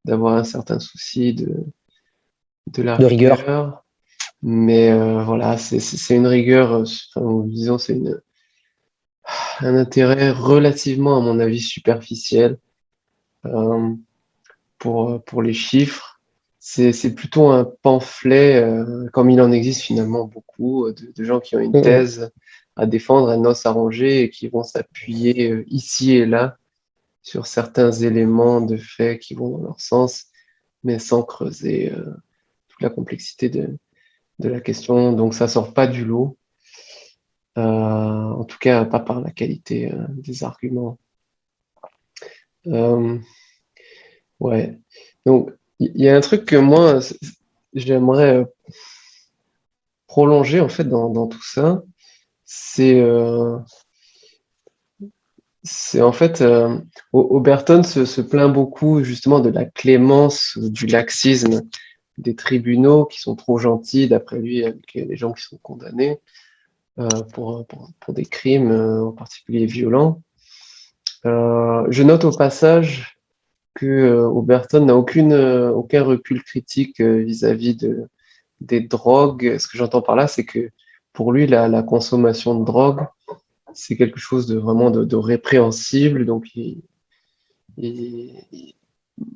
d'avoir un certain souci de la De rigueur. rigueur. Mais voilà, c'est une rigueur, enfin, disons, un intérêt relativement, à mon avis, superficiel euh, pour les chiffres. C'est plutôt un pamphlet, comme il en existe finalement beaucoup, de gens qui ont une Mhm. thèse à défendre, un os à ronger et qui vont s'appuyer ici et là sur certains éléments de fait qui vont dans leur sens, mais sans creuser toute la complexité de la question. Donc ça sort pas du lot. En tout cas pas par la qualité des arguments. Euh, ouais. Donc il y a un truc que moi j'aimerais prolonger en fait dans tout ça, c'est c'est en fait Oberton se plaint beaucoup justement de la clémence, du laxisme des tribunaux qui sont trop gentils d'après lui avec les gens qui sont condamnés pour des crimes en particulier violents. Je note au passage que Oberton n'a aucun recul critique vis-à-vis des drogues. Ce que j'entends par là, c'est que pour lui, la consommation de drogue, c'est quelque chose de vraiment de répréhensible. Donc, il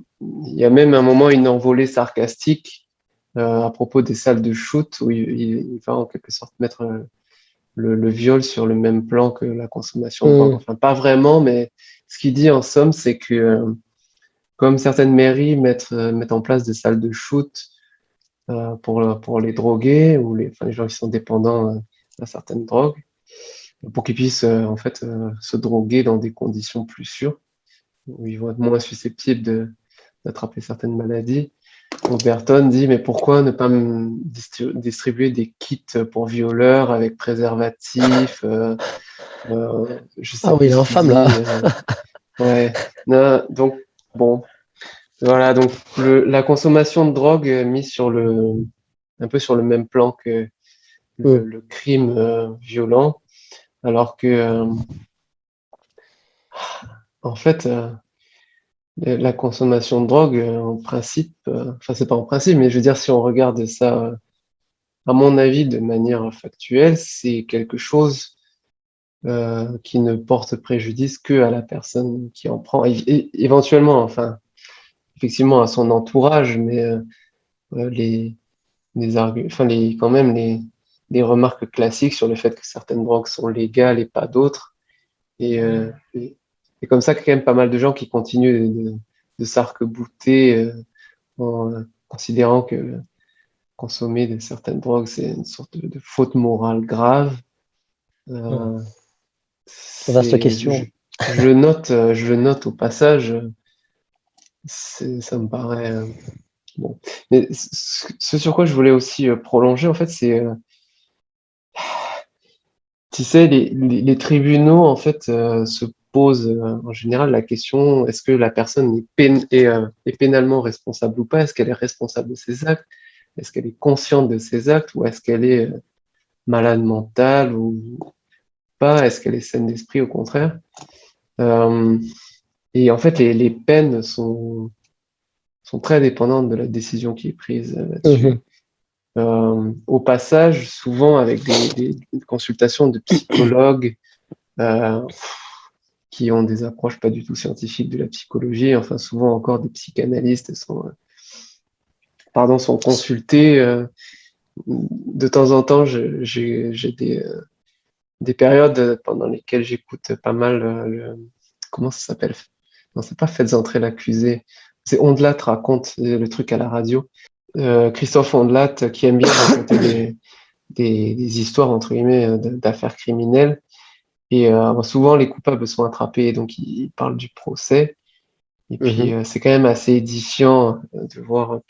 y a même un moment une envolée sarcastique à propos des salles de shoot où il va en quelque sorte mettre le viol sur le même plan que la consommation de drogue. Mhm. Enfin, pas vraiment, mais ce qu'il dit en somme, c'est que comme certaines mairies mettent en place des salles de shoot pour les drogués ou enfin, les gens qui sont dépendants à certaines drogues, pour qu'ils puissent en fait se droguer dans des conditions plus sûres, où ils vont être moins susceptibles d'attraper certaines maladies. Oberton dit, mais pourquoi ne pas distribuer des kits pour violeurs avec préservatifs je sais Ah oui, plus il est ce qu'il infâme là. dit. Ouais. Non, donc, bon, voilà. Donc, la consommation de drogue mise un peu sur le même plan que Mhm. le crime violent, alors que, en fait, la consommation de drogue, en principe, enfin, c'est pas en principe, mais je veux dire, si on regarde ça, à mon avis, de manière factuelle, c'est quelque chose qui ne porte préjudice que à la personne qui en prend, éventuellement, enfin, effectivement, à son entourage, mais les, enfin, quand même, les remarques classiques sur le fait que certaines drogues sont légales et pas d'autres. Et c'est comme ça qu'il y a quand même pas mal de gens qui continuent de s'arc-bouter en considérant que consommer de certaines drogues, c'est une sorte de faute morale grave. Mhm. Euh, Vaste c'est, question. je le note au passage, ça me paraît bon. Mais ce sur quoi je voulais aussi prolonger, en fait, c'est, tu sais, les tribunaux, en fait, se posent en général la question, est-ce que la personne est pénalement responsable ou pas? Est-ce qu'elle est responsable de ses actes? Est-ce qu'elle est consciente de ses actes ou est-ce qu'elle est malade mentale ou pas? Est-ce qu'elle est saine d'esprit au contraire? Euh, et en fait, les peines sont très dépendantes de la décision qui est prise là-dessus. Mhm. Au passage, souvent avec des consultations de psychologues, euh, qui ont des approches pas du tout scientifiques de la psychologie. Enfin, souvent encore des psychanalystes sont consultés. De temps en temps, j'ai des périodes pendant lesquelles j'écoute pas mal comment ça s'appelle? Non, c'est pas Faites entrer l'accusé. C'est Ondelat raconte le truc à la radio. Christophe Ondelat qui aime bien raconter des histoires entre guillemets d'affaires criminelles. Et souvent les coupables sont attrapés, donc ils parlent du procès. Et puis c'est quand même assez édifiant de voir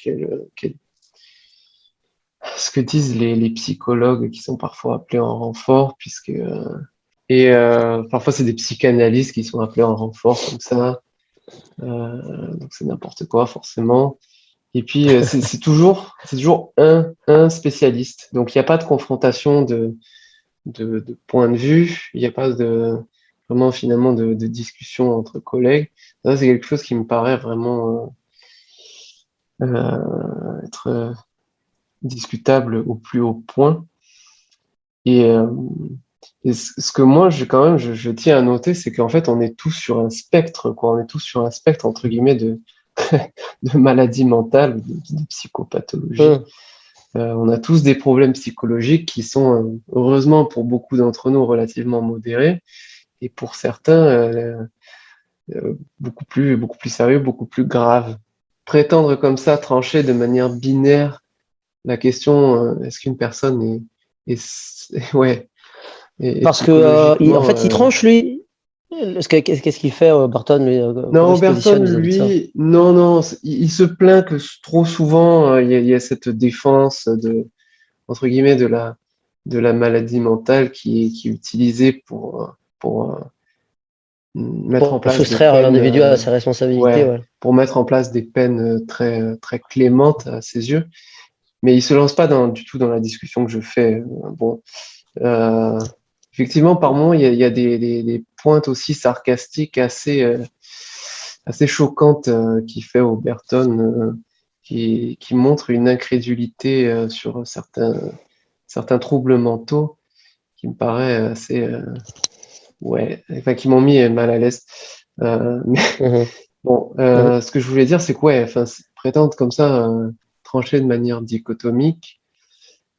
ce que disent les psychologues qui sont parfois appelés en renfort, parfois c'est des psychanalystes qui sont appelés en renfort comme ça. Donc c'est n'importe quoi forcément. Et puis c'est toujours un spécialiste. Donc il n'y a pas de confrontation de point de vue. Il n'y a pas vraiment finalement de discussion entre collègues. Ça c'est quelque chose qui me paraît vraiment être discutable au plus haut point. Et ce que moi, je tiens à noter, c'est qu'en fait, on est tous sur un spectre, quoi. On est tous sur un spectre, entre guillemets, de maladie mentale, de psychopathologie. On a tous des problèmes psychologiques qui sont, heureusement pour beaucoup d'entre nous, relativement modérés, et pour certains, beaucoup plus sérieux, beaucoup plus graves. Prétendre comme ça, trancher de manière binaire la question, est-ce qu'une personne ouais, Parce que en fait, il tranche lui. Qu'est-ce qu'il fait, Burton lui, non, comment il se Burton, positionne vis-à-vis de ça? lui, non, il se plaint que trop souvent, il y a cette défense entre guillemets, de la maladie mentale qui est utilisée pour mettre en Pour place des soustraire peines, l'individu à ses responsabilités, ouais, ouais. pour mettre en place des peines très clémentes à ses yeux. Mais il se lance pas du tout dans la discussion que je fais. Bon, effectivement, par moments, il y a des pointes aussi sarcastiques assez choquantes qu'il fait au Burton, qui montre une incrédulité sur certains troubles mentaux qui me paraît assez, ouais, enfin, qui m'ont mis mal à l'aise. Mais Mhm. bon, Mhm. ce que je voulais dire, c'est que ouais, enfin, prétendre comme ça, trancher de manière dichotomique,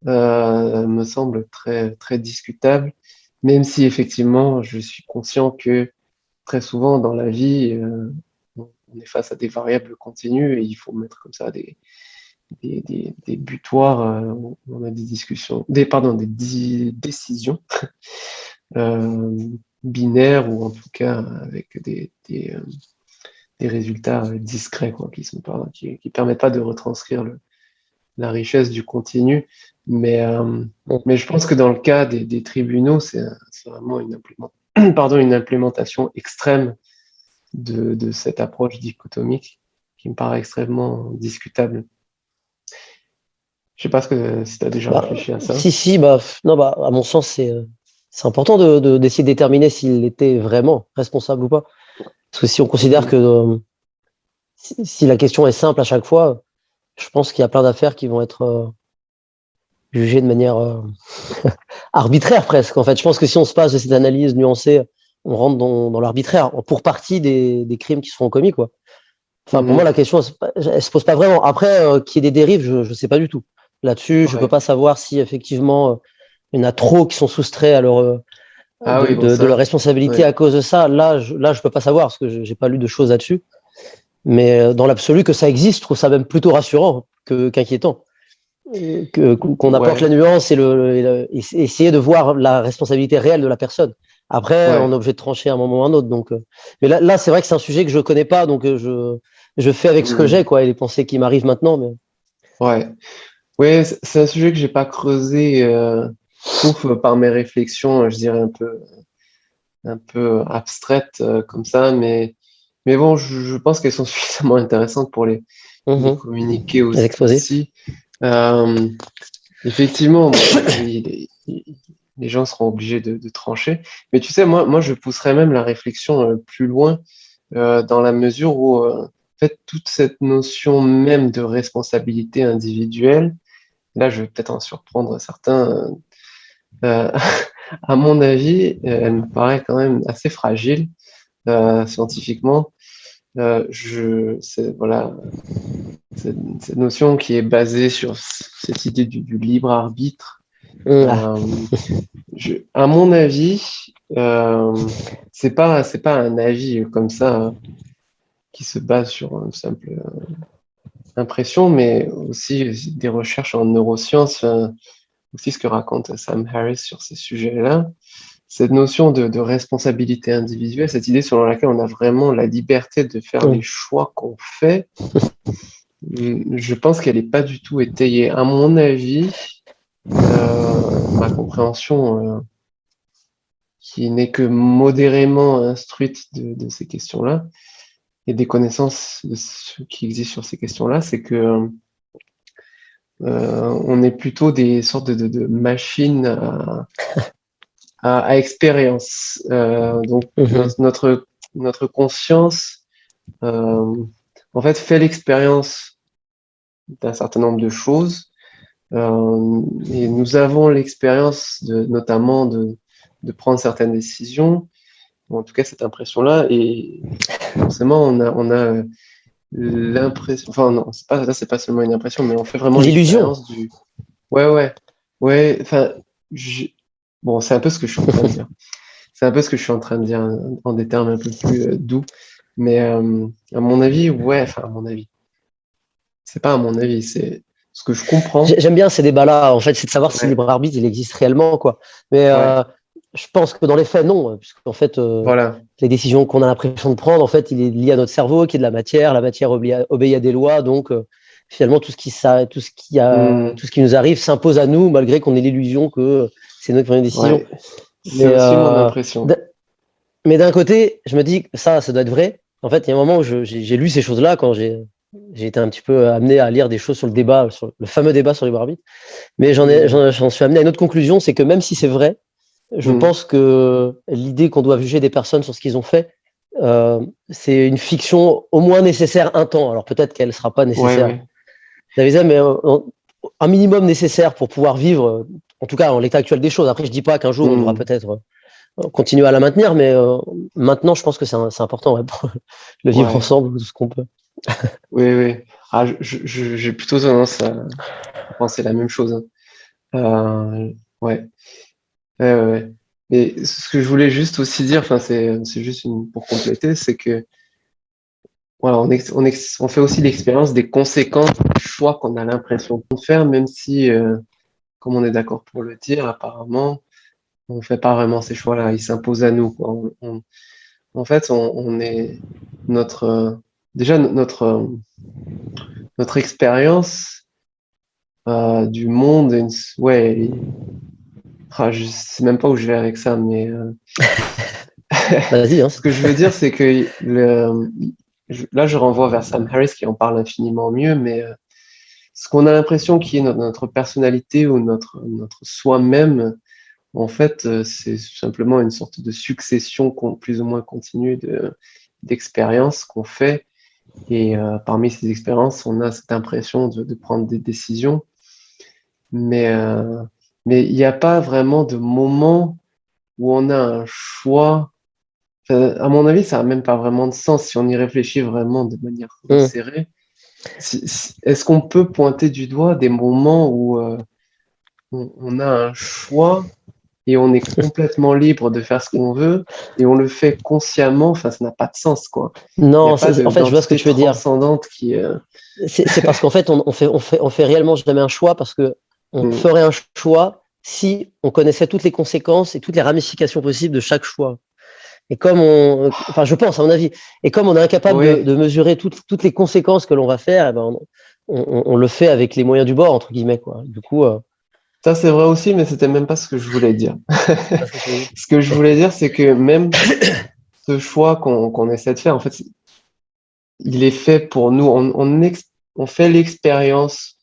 me semble très discutable, même si effectivement, je suis conscient que très souvent dans la vie, on est face à des variables continues et il faut mettre comme ça des butoirs, où on a des discussions, des décisions binaires ou en tout cas avec des résultats discrets, quoi, qui permettent pas de retranscrire la richesse du continu. Mais je pense que dans le cas des tribunaux, c'est vraiment une implémentation extrême de cette approche dichotomique qui me paraît extrêmement discutable. Je sais pas si tu as déjà réfléchi à ça. Si, non, à mon sens, c'est important d'essayer de déterminer s'il était vraiment responsable ou pas. Parce que si on considère que si la question est simple à chaque fois, je pense qu'il y a plein d'affaires qui vont être jugées de manière arbitraire presque. En fait, je pense que si on se passe de cette analyse nuancée, on rentre dans l'arbitraire pour partie des crimes qui seront commis, quoi. Enfin, pour moi, la question, elle se pose pas vraiment. Après, qu'il y ait des dérives, je sais pas du tout. Là-dessus, je peux pas savoir si effectivement il y en a trop qui sont soustraits à de leur responsabilité à cause de ça. Là, je peux pas savoir parce que j'ai pas lu de choses là-dessus. Mais dans l'absolu, que ça existe, je trouve ça même plutôt rassurant qu'inquiétant. Qu'on apporte la nuance et essayer de voir la responsabilité réelle de la personne. Après, on est obligé de trancher à un moment ou à un autre. Donc, mais là, c'est vrai que c'est un sujet que je connais pas, donc je fais avec ce que j'ai, quoi, et les pensées qui m'arrivent maintenant. Mais... Ouais, c'est un sujet que j'ai pas creusé, sauf par mes réflexions, je dirais un peu abstraites comme ça, mais bon, je pense qu'elles sont suffisamment intéressantes pour les communiquer aussi. Effectivement, les gens seront obligés de trancher. Mais tu sais, moi, je pousserais même la réflexion plus loin, dans la mesure où, en fait, toute cette notion même de responsabilité individuelle, là, je vais peut-être en surprendre certains, à mon avis, elle me paraît quand même assez fragile, scientifiquement. Voilà, cette notion qui est basée sur cette idée du libre arbitre. Ah. À mon avis, c'est pas un avis comme ça qui se base sur une simple impression, mais aussi des recherches en neurosciences, aussi ce que raconte Sam Harris sur ces sujets-là. Cette notion de responsabilité individuelle, cette idée selon laquelle on a vraiment la liberté de faire les choix qu'on fait, je pense qu'elle n'est pas du tout étayée. À mon avis, ma compréhension, qui n'est que modérément instruite de ces questions-là, et des connaissances qui existent sur ces questions-là, c'est que on est plutôt des sortes de machines à expérience. Donc notre conscience, en fait, fait l'expérience d'un certain nombre de choses, et nous avons l'expérience notamment de prendre certaines décisions. En tout cas, cette impression-là, et forcément, on a l'impression, enfin non, c'est pas seulement une impression, mais on fait vraiment L'illusion. l'expérience ouais, enfin, bon, c'est un peu ce que je suis en train de dire. C'est un peu ce que je suis en train de dire en des termes un peu plus doux, mais à mon avis, ouais, enfin à mon avis, c'est pas à mon avis, c'est ce que je comprends. J'aime bien ces débats-là, en fait, c'est de savoir si le Ouais, libre arbitre, il existe réellement, quoi. Mais ouais, je pense que dans les faits, non, puisqu'en fait, voilà. les décisions qu'on a l'impression de prendre, en fait, il est lié à notre cerveau, qui est de la matière obéit à des lois, donc finalement, tout ce qui nous arrive s'impose à nous, malgré qu'on ait l'illusion que c'est nous qui prenons une décision. Ouais, c'est Mais, aussi mon impression. mais d'un côté, je me dis que ça doit être vrai. En fait, il y a un moment où j'ai lu ces choses-là quand j'ai été un petit peu amené à lire des choses sur le débat, sur le fameux débat sur le libre arbitre. Mais j'en suis amené à une autre conclusion, c'est que même si c'est vrai, je pense que l'idée qu'on doit juger des personnes sur ce qu'ils ont fait, c'est une fiction au moins nécessaire un temps. Alors peut-être qu'elle ne sera pas nécessaire, mais un minimum nécessaire pour pouvoir vivre, en tout cas en l'état actuel des choses. Après, je dis pas qu'un jour on devra peut-être continuer à la maintenir, mais maintenant, je pense que c'est important, ouais, pour le vivre ensemble, tout ce qu'on peut. Oui. Ah, j'ai plutôt tendance à penser la même chose. Ouais. Ouais. Mais ce que je voulais juste aussi dire, enfin, c'est juste pour compléter, c'est que voilà, on fait aussi l'expérience des conséquences du choix qu'on a l'impression de faire, même si, comme on est d'accord pour le dire, apparemment, on fait pas vraiment ces choix-là, ils s'imposent à nous, quoi. En fait, on est déjà notre expérience du monde, ouais. Je sais même pas où je vais avec ça, mais Vas-y, hein. ce que je veux dire, c'est que là, je renvoie vers Sam Harris qui en parle infiniment mieux, mais ce qu'on a l'impression qui est notre personnalité ou notre soi-même, en fait, c'est simplement une sorte de succession plus ou moins continue d'expériences qu'on fait. Et parmi ces expériences, on a cette impression de prendre des décisions, mais il n'y a pas vraiment de moment où on a un choix. Enfin, à mon avis, ça n'a même pas vraiment de sens si on y réfléchit vraiment de manière resserrée. Est-ce qu'on peut pointer du doigt des moments où on a un choix et on est complètement libre de faire ce qu'on veut et on le fait consciemment? Enfin, ça n'a pas de sens, quoi. Il n'y a Non, pas en fait, je vois ce que d'entité tu veux dire. transcendante qui. C'est parce qu'en fait, on fait réellement jamais un choix parce que on ferait un choix si on connaissait toutes les conséquences et toutes les ramifications possibles de chaque choix. Et comme enfin, je pense, à mon avis, et comme on est incapable de mesurer toutes les conséquences que l'on va faire, eh ben on le fait avec les moyens du bord, entre guillemets, quoi. Du coup, Ça, c'est vrai aussi, mais c'était même pas ce que je voulais dire. Ce que je voulais dire, c'est que même ce choix qu'on essaie de faire, en fait, il est fait pour nous. On fait l'expérience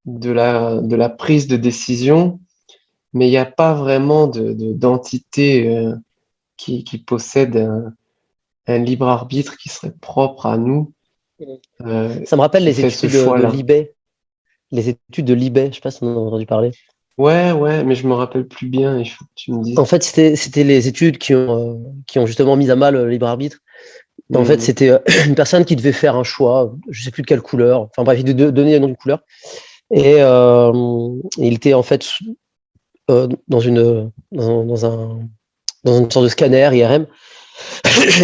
de la prise de décision, mais il n'y a pas vraiment d'entité qui possède un libre arbitre qui serait propre à nous, ça me rappelle qui les fait ce études de choix-là. Libet. Les études de Libet, je ne sais pas si on en a entendu parler. Ouais, mais je me rappelle plus bien. Il faut que tu me En dises. fait, c'était les études qui ont justement mis à mal le libre arbitre. Et en fait, Hmm, c'était une personne qui devait faire un choix, je sais plus de quelle couleur. Enfin bref, il devait donner le nom d'une couleur. Et il était en fait dans une sorte de scanner IRM.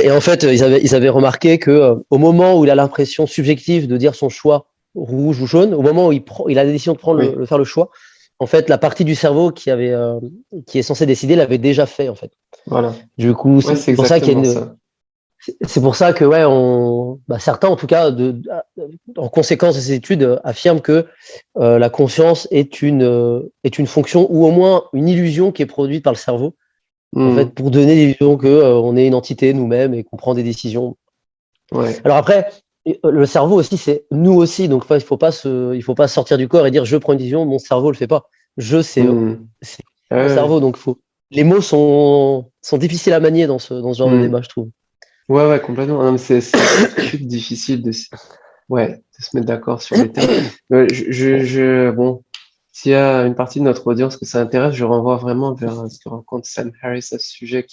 Et en fait, ils avaient remarqué que au moment où il a l'impression subjective de dire son choix rouge ou jaune, au moment où il a la décision de oui, faire le choix, en fait, la partie du cerveau qui est censée décider l'avait déjà fait, en fait. voilà. Du coup, Ouais, c'est c'est pour ça qu'il y a exactement une, ça. c'est pour ça que ouais, certains en tout cas, en conséquence de ces études, affirment que la conscience est une fonction ou au moins une illusion qui est produite par le cerveau, en fait, Hmm, pour donner l'illusion que on est une entité nous-mêmes et qu'on prend des décisions. ouais. Alors après, le cerveau aussi, c'est nous aussi, donc il faut pas sortir du corps et dire je prends une décision, mon cerveau le fait pas. Hmm, C'est mon ouais, cerveau, donc les mots sont difficiles à manier dans ce genre de hmm. débat, je trouve. Ouais, complètement. Non, mais c'est plus que difficile ouais, de se mettre d'accord sur les termes. Bon, s'il y a une partie de notre audience que ça intéresse, je renvoie vraiment vers ce que raconte Sam Harris à ce sujet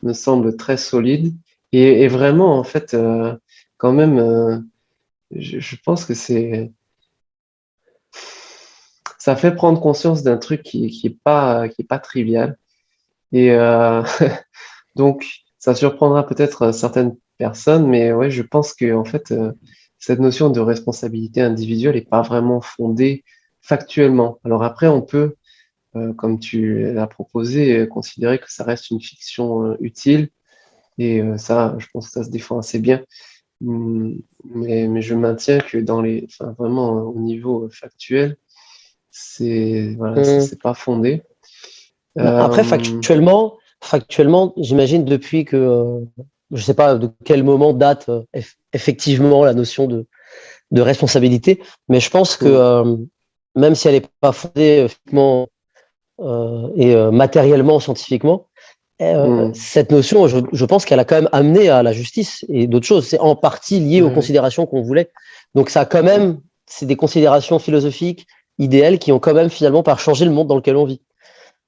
me semble très solide. Et vraiment, en fait, quand même, je pense que ça fait prendre conscience d'un truc qui est pas trivial. Et donc, ça surprendra peut-être certaines personnes, mais ouais, je pense que en fait, cette notion de responsabilité individuelle n'est pas vraiment fondée factuellement. Alors après, on peut, comme tu l'as proposé, considérer que ça reste une fiction utile, et ça, je pense que ça se défend assez bien. Mais je maintiens que enfin, vraiment au niveau factuel, voilà, Hum. c'est pas fondé. Bah, après, Euh, factuellement, j'imagine depuis que, je sais pas de quel moment date effectivement la notion de responsabilité, mais je pense que hmm, même si elle n'est pas fondée physiquement et matériellement, scientifiquement, hmm, cette notion, je pense qu'elle a quand même amené à la justice et d'autres choses. C'est en partie lié aux ouais, considérations qu'on voulait. Donc ça a quand ouais. même, c'est des considérations philosophiques, idéales, qui ont quand même finalement par changé le monde dans lequel on vit.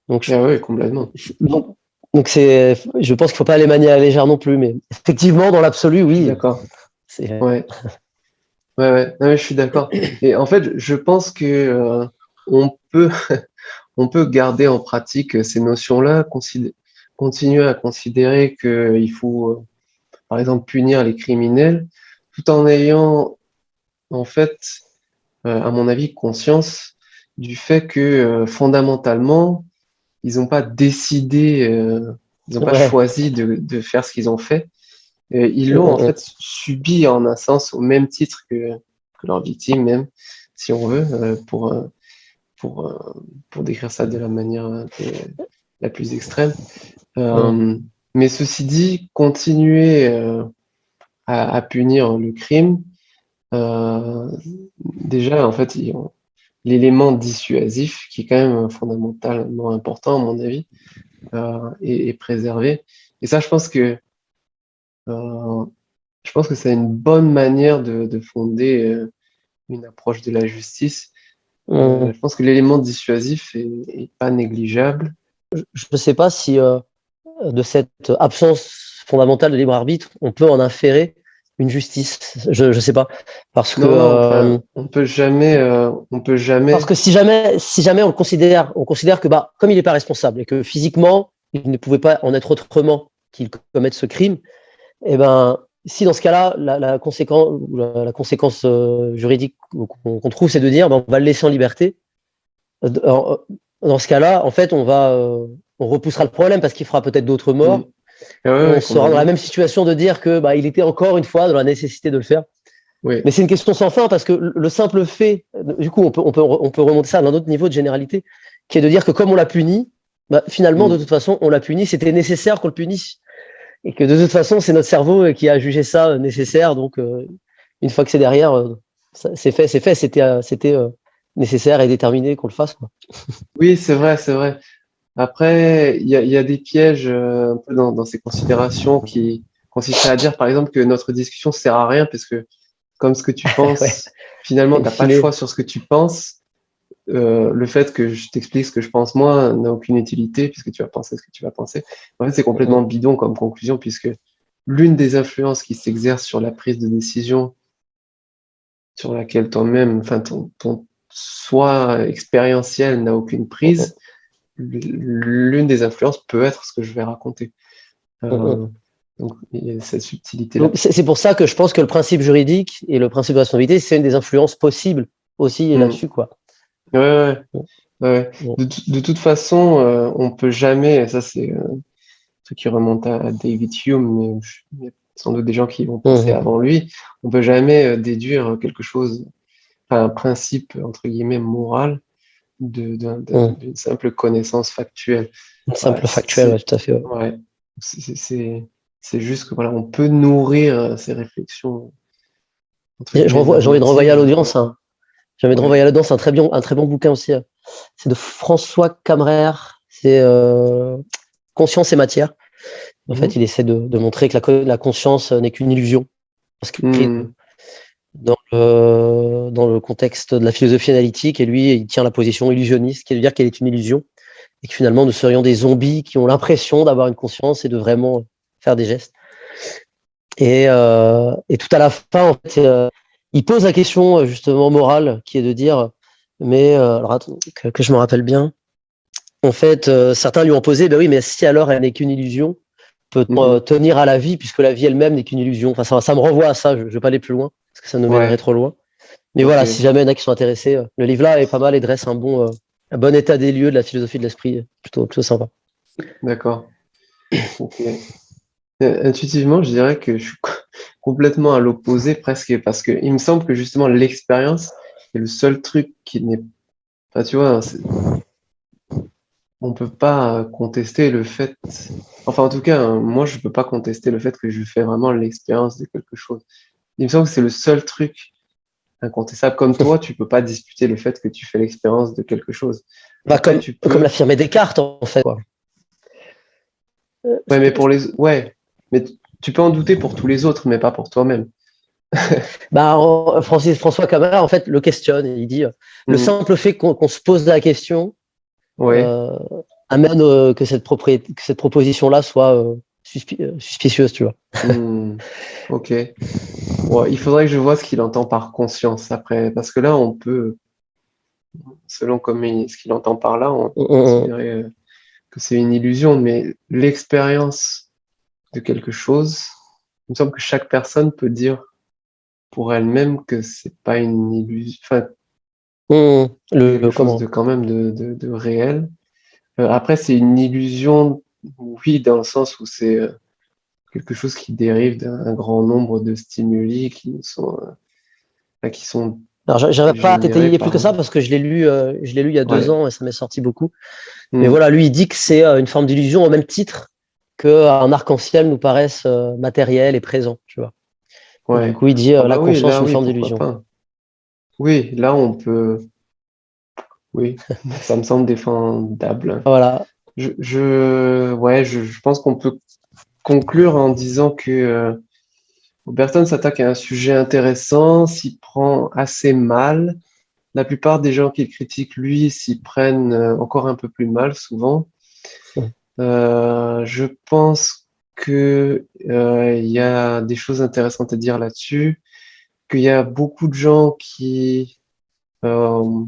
Donc, Ah ouais, complètement. donc, je pense qu'il ne faut pas les manier à la légère non plus, mais effectivement, dans l'absolu, Je suis oui. d'accord. C'est, Ouais, ouais. Non, mais je suis d'accord. Et en fait, je pense que on peut, on peut garder en pratique ces notions-là, continuer à considérer qu'il faut, par exemple, punir les criminels, tout en ayant, en fait, à mon avis, conscience du fait que fondamentalement, ils n'ont pas décidé, ils n'ont pas ouais. choisi de faire ce qu'ils ont fait. Ils l'ont en fait subi en un sens au même titre que leurs victimes, même si on veut, pour, euh, pour décrire ça de la manière la plus extrême. Euh, mais ceci dit, continuer à punir le crime, euh, déjà, en fait, l'élément dissuasif, qui est quand même fondamentalement important, à mon avis, est préservé. Et ça, euh, je pense que c'est une bonne manière de fonder une approche de la justice. Je pense que l'élément dissuasif est pas négligeable. Je ne sais pas si de cette absence fondamentale de libre arbitre, on peut en inférer une justice. Je ne sais pas. Parce que, Non, euh, enfin, on peut parce jamais. que si jamais on considère que bah, comme il n'est pas responsable et que physiquement, il ne pouvait pas en être autrement qu'il commette ce crime, eh ben, si dans ce cas-là, la conséquence juridique qu'on trouve, c'est de dire ben, on va le laisser en liberté. Dans ce cas-là, en fait, on repoussera le problème parce qu'il fera peut-être d'autres Hmm. morts. Ah Et ouais, on ouais, sera dans la complètement. même situation de dire que bah, il était encore une fois dans la nécessité de le faire. Oui. Mais c'est une question sans fin parce que le simple fait, du coup, on peut remonter ça à un autre niveau de généralité, qui est de dire que comme on l'a puni, bah, finalement, de Hmm. toute façon, on l'a puni, c'était nécessaire qu'on le punisse. Et que de toute façon, c'est notre cerveau qui a jugé ça nécessaire. Donc, une fois que c'est derrière, c'est fait, c'était nécessaire et déterminé qu'on le fasse, quoi. Oui, c'est vrai. Après, il y a des pièges un peu dans ces considérations qui consisteraient à dire, par exemple, que notre discussion sert à rien parce que comme ce que tu Ouais, penses, finalement, in t'as pas le fine. choix sur ce que tu penses. le fait que je t'explique ce que je pense moi n'a aucune utilité puisque tu vas penser ce que tu vas penser. En fait, c'est complètement bidon comme conclusion puisque l'une des influences qui s'exerce sur la prise de décision sur laquelle toi-même, enfin ton soi expérientiel n'a aucune prise, l'une des influences peut être ce que je vais raconter. Donc, il y a cette subtilité-là. C'est pour ça que je pense que le principe juridique et le principe de responsabilité, c'est une des influences possibles aussi là-dessus, quoi. Ouais. De toute façon, on peut jamais, ça c'est ce qui remonte à David Hume, mais il y a sans doute des gens qui vont penser avant lui, on peut jamais déduire quelque chose, enfin, un principe, entre guillemets, moral d'une simple connaissance factuelle. Une simple factuelle, ouais, tout à fait. Ouais. C'est juste que voilà, on peut nourrir ces réflexions. J'ai envie de renvoyer à l'audience. J'ai envie de renvoyer à l'audience un très bon bouquin aussi. C'est de François Camrer. C'est Conscience et matière. En fait, il essaie de montrer que la conscience n'est qu'une illusion. Parce que dans le contexte de la philosophie analytique, et lui, il tient la position illusionniste, qui veut dire qu'elle est une illusion, et que finalement, nous serions des zombies qui ont l'impression d'avoir une conscience et de vraiment faire des gestes. Et tout à la fin, en fait, il pose la question justement morale, qui est de dire, mais alors attends, que je me rappelle bien. En fait, certains lui ont posé, ben oui, mais si alors elle n'est qu'une illusion, peut-on tenir à la vie puisque la vie elle-même n'est qu'une illusion. Enfin, ça me renvoie à ça. Je ne vais pas aller plus loin parce que ça nous mènerait trop loin. Mais voilà, si jamais il y en a qui sont intéressés, le livre-là est pas mal et dresse un bon état des lieux de la philosophie de l'esprit, plutôt sympa. D'accord. Okay. Intuitivement, je dirais que je suis complètement à l'opposé presque parce que il me semble que justement l'expérience est le seul truc qui n'est pas, tu vois, on peut pas contester le fait, enfin en tout cas, moi je peux pas contester le fait que je fais vraiment l'expérience de quelque chose. Il me semble que c'est le seul truc incontestable. Comme toi, tu peux pas disputer le fait que tu fais l'expérience de quelque chose. Bah, comme l'affirmait Descartes en fait. Quoi. Ouais, mais tu peux en douter pour tous les autres, mais pas pour toi-même. Bah, François Camara, en fait, le questionne. Il dit le simple fait qu'on se pose la question amène que cette proposition-là soit suspicieuse, tu vois. Ok. Bon, il faudrait que je vois ce qu'il entend par conscience après, parce que là, on peut, selon ce qu'il entend par là, on peut considérer que c'est une illusion, mais l'expérience de quelque chose, il me semble que chaque personne peut dire pour elle-même que c'est pas une illusion, enfin, quelque chose de quand même de réel. Après, c'est une illusion, oui, dans le sens où c'est quelque chose qui dérive d'un grand nombre de stimuli qui sont alors, j'arrive pas à t'étayer plus que ça parce que je l'ai lu il y a 2 ans et ça m'est sorti beaucoup. Mais voilà, lui, il dit que c'est une forme d'illusion au même titre qu'un arc-en-ciel nous paraisse matériel et présent, tu vois. Ouais. Du coup, il dit la conscience une forme d'illusion. Oui, là, on peut. Oui, ça me semble défendable. Voilà. Je pense qu'on peut conclure en disant que Oberton s'attaque à un sujet intéressant, s'y prend assez mal. La plupart des gens qui le critiquent, lui, s'y prennent encore un peu plus mal, souvent. Je pense que il y a des choses intéressantes à dire là-dessus, qu'il y a beaucoup de gens qui, en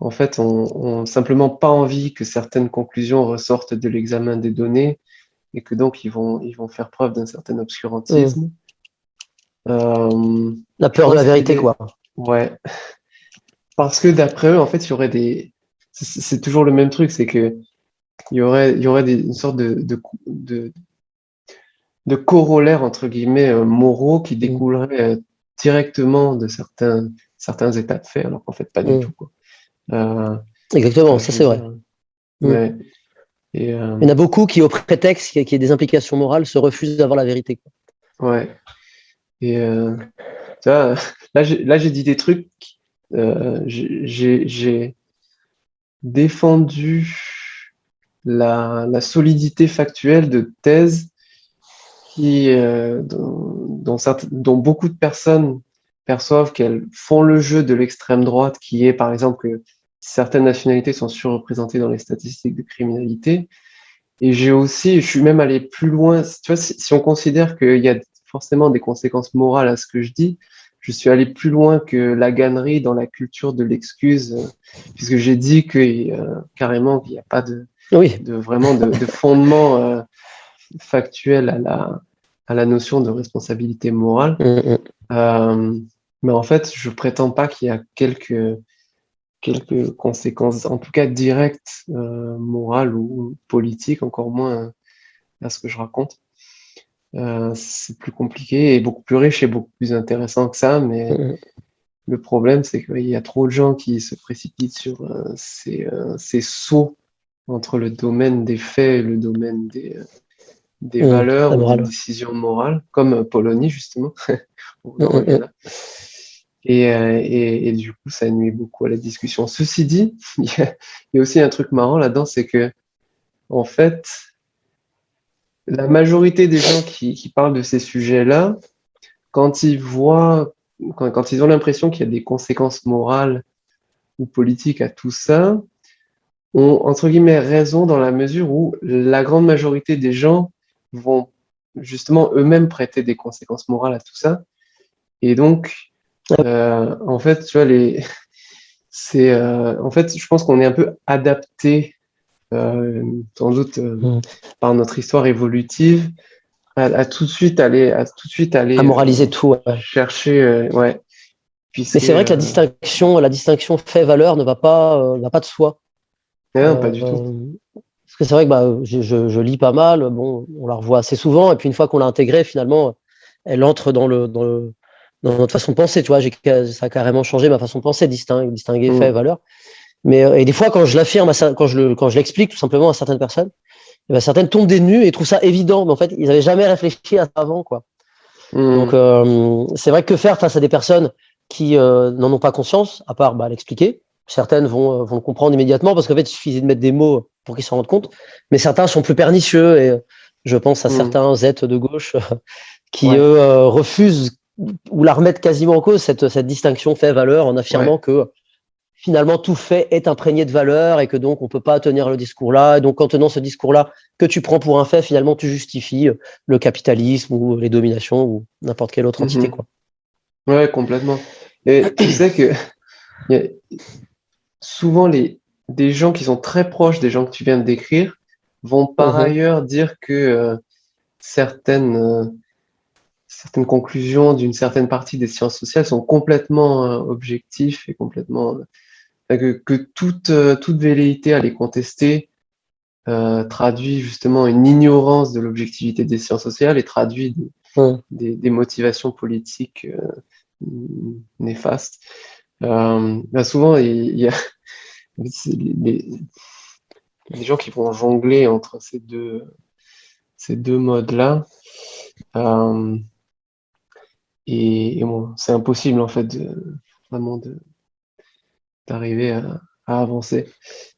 fait, ont simplement pas envie que certaines conclusions ressortent de l'examen des données et que donc ils vont faire preuve d'un certain obscurantisme. La peur de la vérité, quoi. Ouais. Parce que d'après eux, en fait, il y aurait c'est toujours le même truc, c'est que il y aurait une sorte de corollaires, entre guillemets, moraux qui découleraient directement de certains états de fait, alors qu'en fait, pas du tout, quoi. Exactement, ça c'est vrai. Ouais. Il y en a beaucoup qui, au prétexte qu'il y ait des implications morales, se refusent d'avoir la vérité. Quoi. Ouais. Et tu vois, là, j'ai dit des trucs. J'ai défendu la solidité factuelle de thèses dont beaucoup de personnes perçoivent qu'elles font le jeu de l'extrême droite, qui est par exemple que certaines nationalités sont surreprésentées dans les statistiques de criminalité. Et je suis même allé plus loin. Tu vois, si on considère qu'il y a forcément des conséquences morales à ce que je dis, je suis allé plus loin que la gannerie dans la culture de l'excuse, puisque j'ai dit que carrément qu'il n'y a pas Oui. de fondement factuel à la notion de responsabilité morale. Mais en fait, je prétends pas qu'il y a quelques conséquences, en tout cas directes, morales ou politiques, encore moins à ce que je raconte. C'est plus compliqué et beaucoup plus riche et beaucoup plus intéressant que ça, mais le problème, c'est qu'il y a trop de gens qui se précipitent sur ces sauts entre le domaine des faits et le domaine des valeurs ou des décisions morales, comme Polony, justement. On en revient là. Et du coup, ça nuit beaucoup à la discussion. Ceci dit, il y a aussi un truc marrant là-dedans, c'est que, en fait, la majorité des gens qui parlent de ces sujets-là, quand ils voient, quand ils ont l'impression qu'il y a des conséquences morales ou politiques à tout ça, ont, entre guillemets, raison dans la mesure où la grande majorité des gens vont justement eux-mêmes prêter des conséquences morales à tout ça. Et donc, en fait, tu vois, en fait, je pense qu'on est un peu adapté, sans doute par notre histoire évolutive, à tout de suite aller, à moraliser tout. Chercher, ouais. Mais c'est vrai que la distinction fait-valeur n'a pas de soi. Non, pas du tout. Parce que c'est vrai que je lis pas mal, bon, on la revoit assez souvent, et puis une fois qu'on l'a intégrée, finalement, elle entre dans notre façon de penser, tu vois, ça a carrément changé ma façon de penser, distinguer fait et valeur. Mais et des fois, quand je l'affirme, quand je l'explique tout simplement à certaines personnes, et ben, certaines tombent des nues et trouvent ça évident, mais en fait, ils n'avaient jamais réfléchi à ça avant, quoi. Donc, c'est vrai que faire face à des personnes qui n'en ont pas conscience, à part l'expliquer. Certaines vont le comprendre immédiatement parce qu'en fait, il suffisait de mettre des mots pour qu'ils s'en rendent compte. Mais certains sont plus pernicieux et je pense à certains êtres de gauche qui, eux, refusent ou la remettent quasiment en cause, cette distinction fait-valeur, en affirmant que finalement tout fait est imprégné de valeur et que donc on peut pas tenir le discours là. Et donc en tenant ce discours-là que tu prends pour un fait, finalement tu justifies le capitalisme ou les dominations ou n'importe quelle autre entité, quoi. Ouais, complètement. Et tu sais que y a souvent des gens qui sont très proches des gens que tu viens de décrire vont par ailleurs dire que certaines conclusions d'une certaine partie des sciences sociales sont complètement objectives et complètement que toute velléité à les contester traduit justement une ignorance de l'objectivité des sciences sociales et traduit des motivations politiques néfastes. Souvent, il y a les gens qui vont jongler entre ces deux modes-là. Et bon, c'est impossible en fait vraiment d'arriver à avancer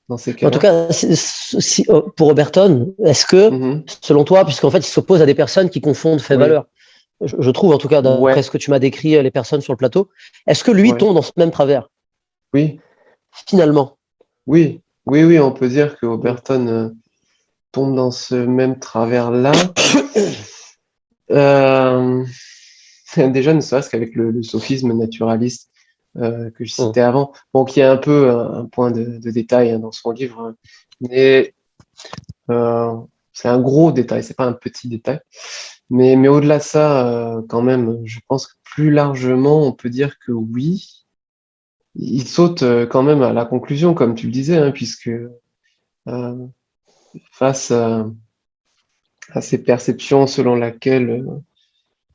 dans ces cas-là. En tout cas, pour Oberton, est-ce que, selon toi, puisqu'en fait il s'oppose à des personnes qui confondent fait-valeur, je trouve en tout cas d'après ce que tu m'as décrit, les personnes sur le plateau, est-ce que lui tombe dans ce même travers? Oui. Finalement. Oui, on peut dire que Oberton tombe dans ce même travers-là. Déjà, ne serait-ce qu'avec le sophisme naturaliste que je citais avant, bon, qui est un peu un point de détail dans son livre, mais c'est un gros détail, c'est pas un petit détail. Mais au-delà de ça, quand même, je pense que plus largement, on peut dire que oui, il saute quand même à la conclusion, comme tu le disais, hein, puisque face à ces perceptions selon laquelle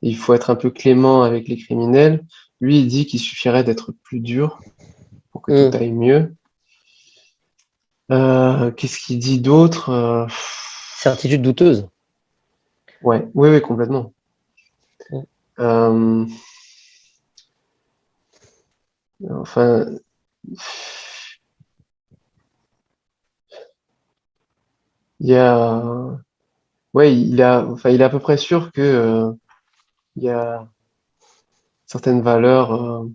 il faut être un peu clément avec les criminels, lui, il dit qu'il suffirait d'être plus dur pour que tout aille mieux. Qu'est-ce qu'il dit d'autre? Certitude douteuse. Ouais, oui, complètement. Enfin, il y a, il est à peu près sûr que il y a certaines valeurs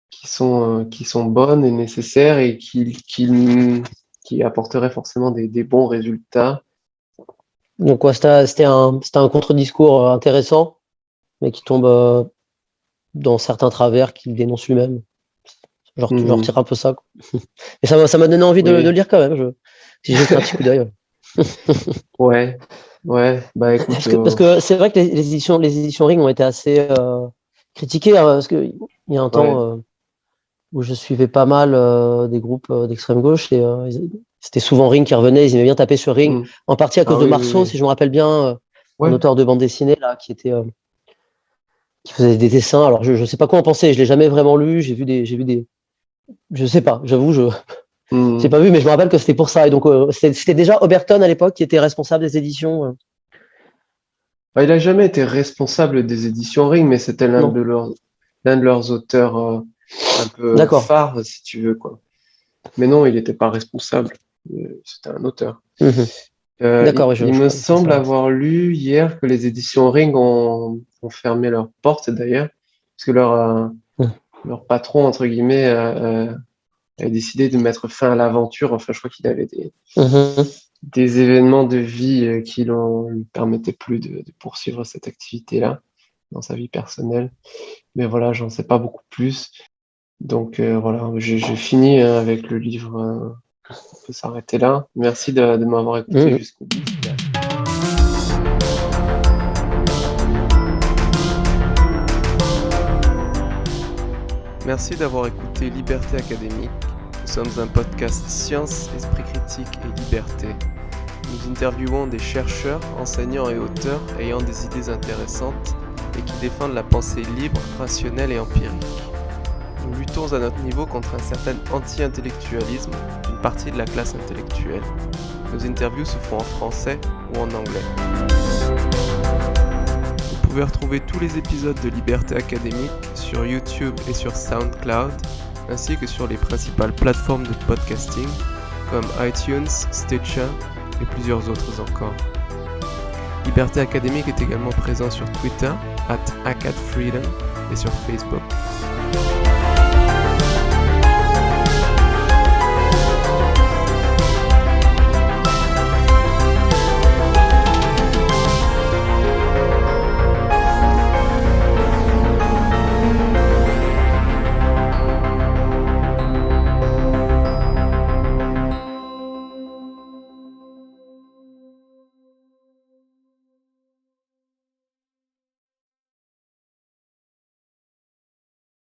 qui sont bonnes et nécessaires et qui apporteraient forcément des bons résultats. Donc, ouais, c'était un contre-discours intéressant, mais qui tombe dans certains travers qu'il dénonce lui-même. Je retire un peu ça, quoi. Et ça m'a donné envie de le lire quand même. Si j'ai un petit coup d'œil. Ouais, bah écoute. Parce que c'est vrai que les éditions Ring ont été assez critiquées, hein, parce qu'il y a un temps où je suivais pas mal des groupes d'extrême gauche et c'était souvent Ring qui revenait, ils aimaient bien taper sur Ring, en partie à cause de Marceau, si je me rappelle bien, un auteur de bande dessinée là, qui faisait des dessins. Alors je sais pas quoi en penser, je l'ai jamais vraiment lu, j'ai vu des, je sais pas, j'avoue, j'ai pas vu, mais je me rappelle que c'était pour ça. Et donc c'était déjà Oberton à l'époque qui était responsable des éditions. Il a jamais été responsable des éditions Ring, mais c'était l'un de leurs auteurs un peu phares, si tu veux, quoi. Mais non, il n'était pas responsable. C'était un auteur. Il me semble avoir lu hier que les éditions Ring ont fermé leurs portes, d'ailleurs, parce que leur patron, entre guillemets, a décidé de mettre fin à l'aventure. Enfin, je crois qu'il avait des événements de vie qui ne lui permettaient plus de poursuivre cette activité-là dans sa vie personnelle. Mais voilà, j'en sais pas beaucoup plus. Donc voilà, j'ai fini avec le livre. On peut s'arrêter là. Merci de m'avoir écouté jusqu'au bout. Merci d'avoir écouté Liberté Académique. Nous sommes un podcast science, esprit critique et liberté. Nous interviewons des chercheurs, enseignants et auteurs ayant des idées intéressantes et qui défendent la pensée libre, rationnelle et empirique. Nous luttons à notre niveau contre un certain anti-intellectualisme d'une partie de la classe intellectuelle. Nos interviews se font en français ou en anglais. Vous pouvez retrouver tous les épisodes de Liberté Académique sur YouTube et sur SoundCloud, ainsi que sur les principales plateformes de podcasting comme iTunes, Stitcher et plusieurs autres encore. Liberté Académique est également présent sur Twitter @acadfreedom et sur Facebook.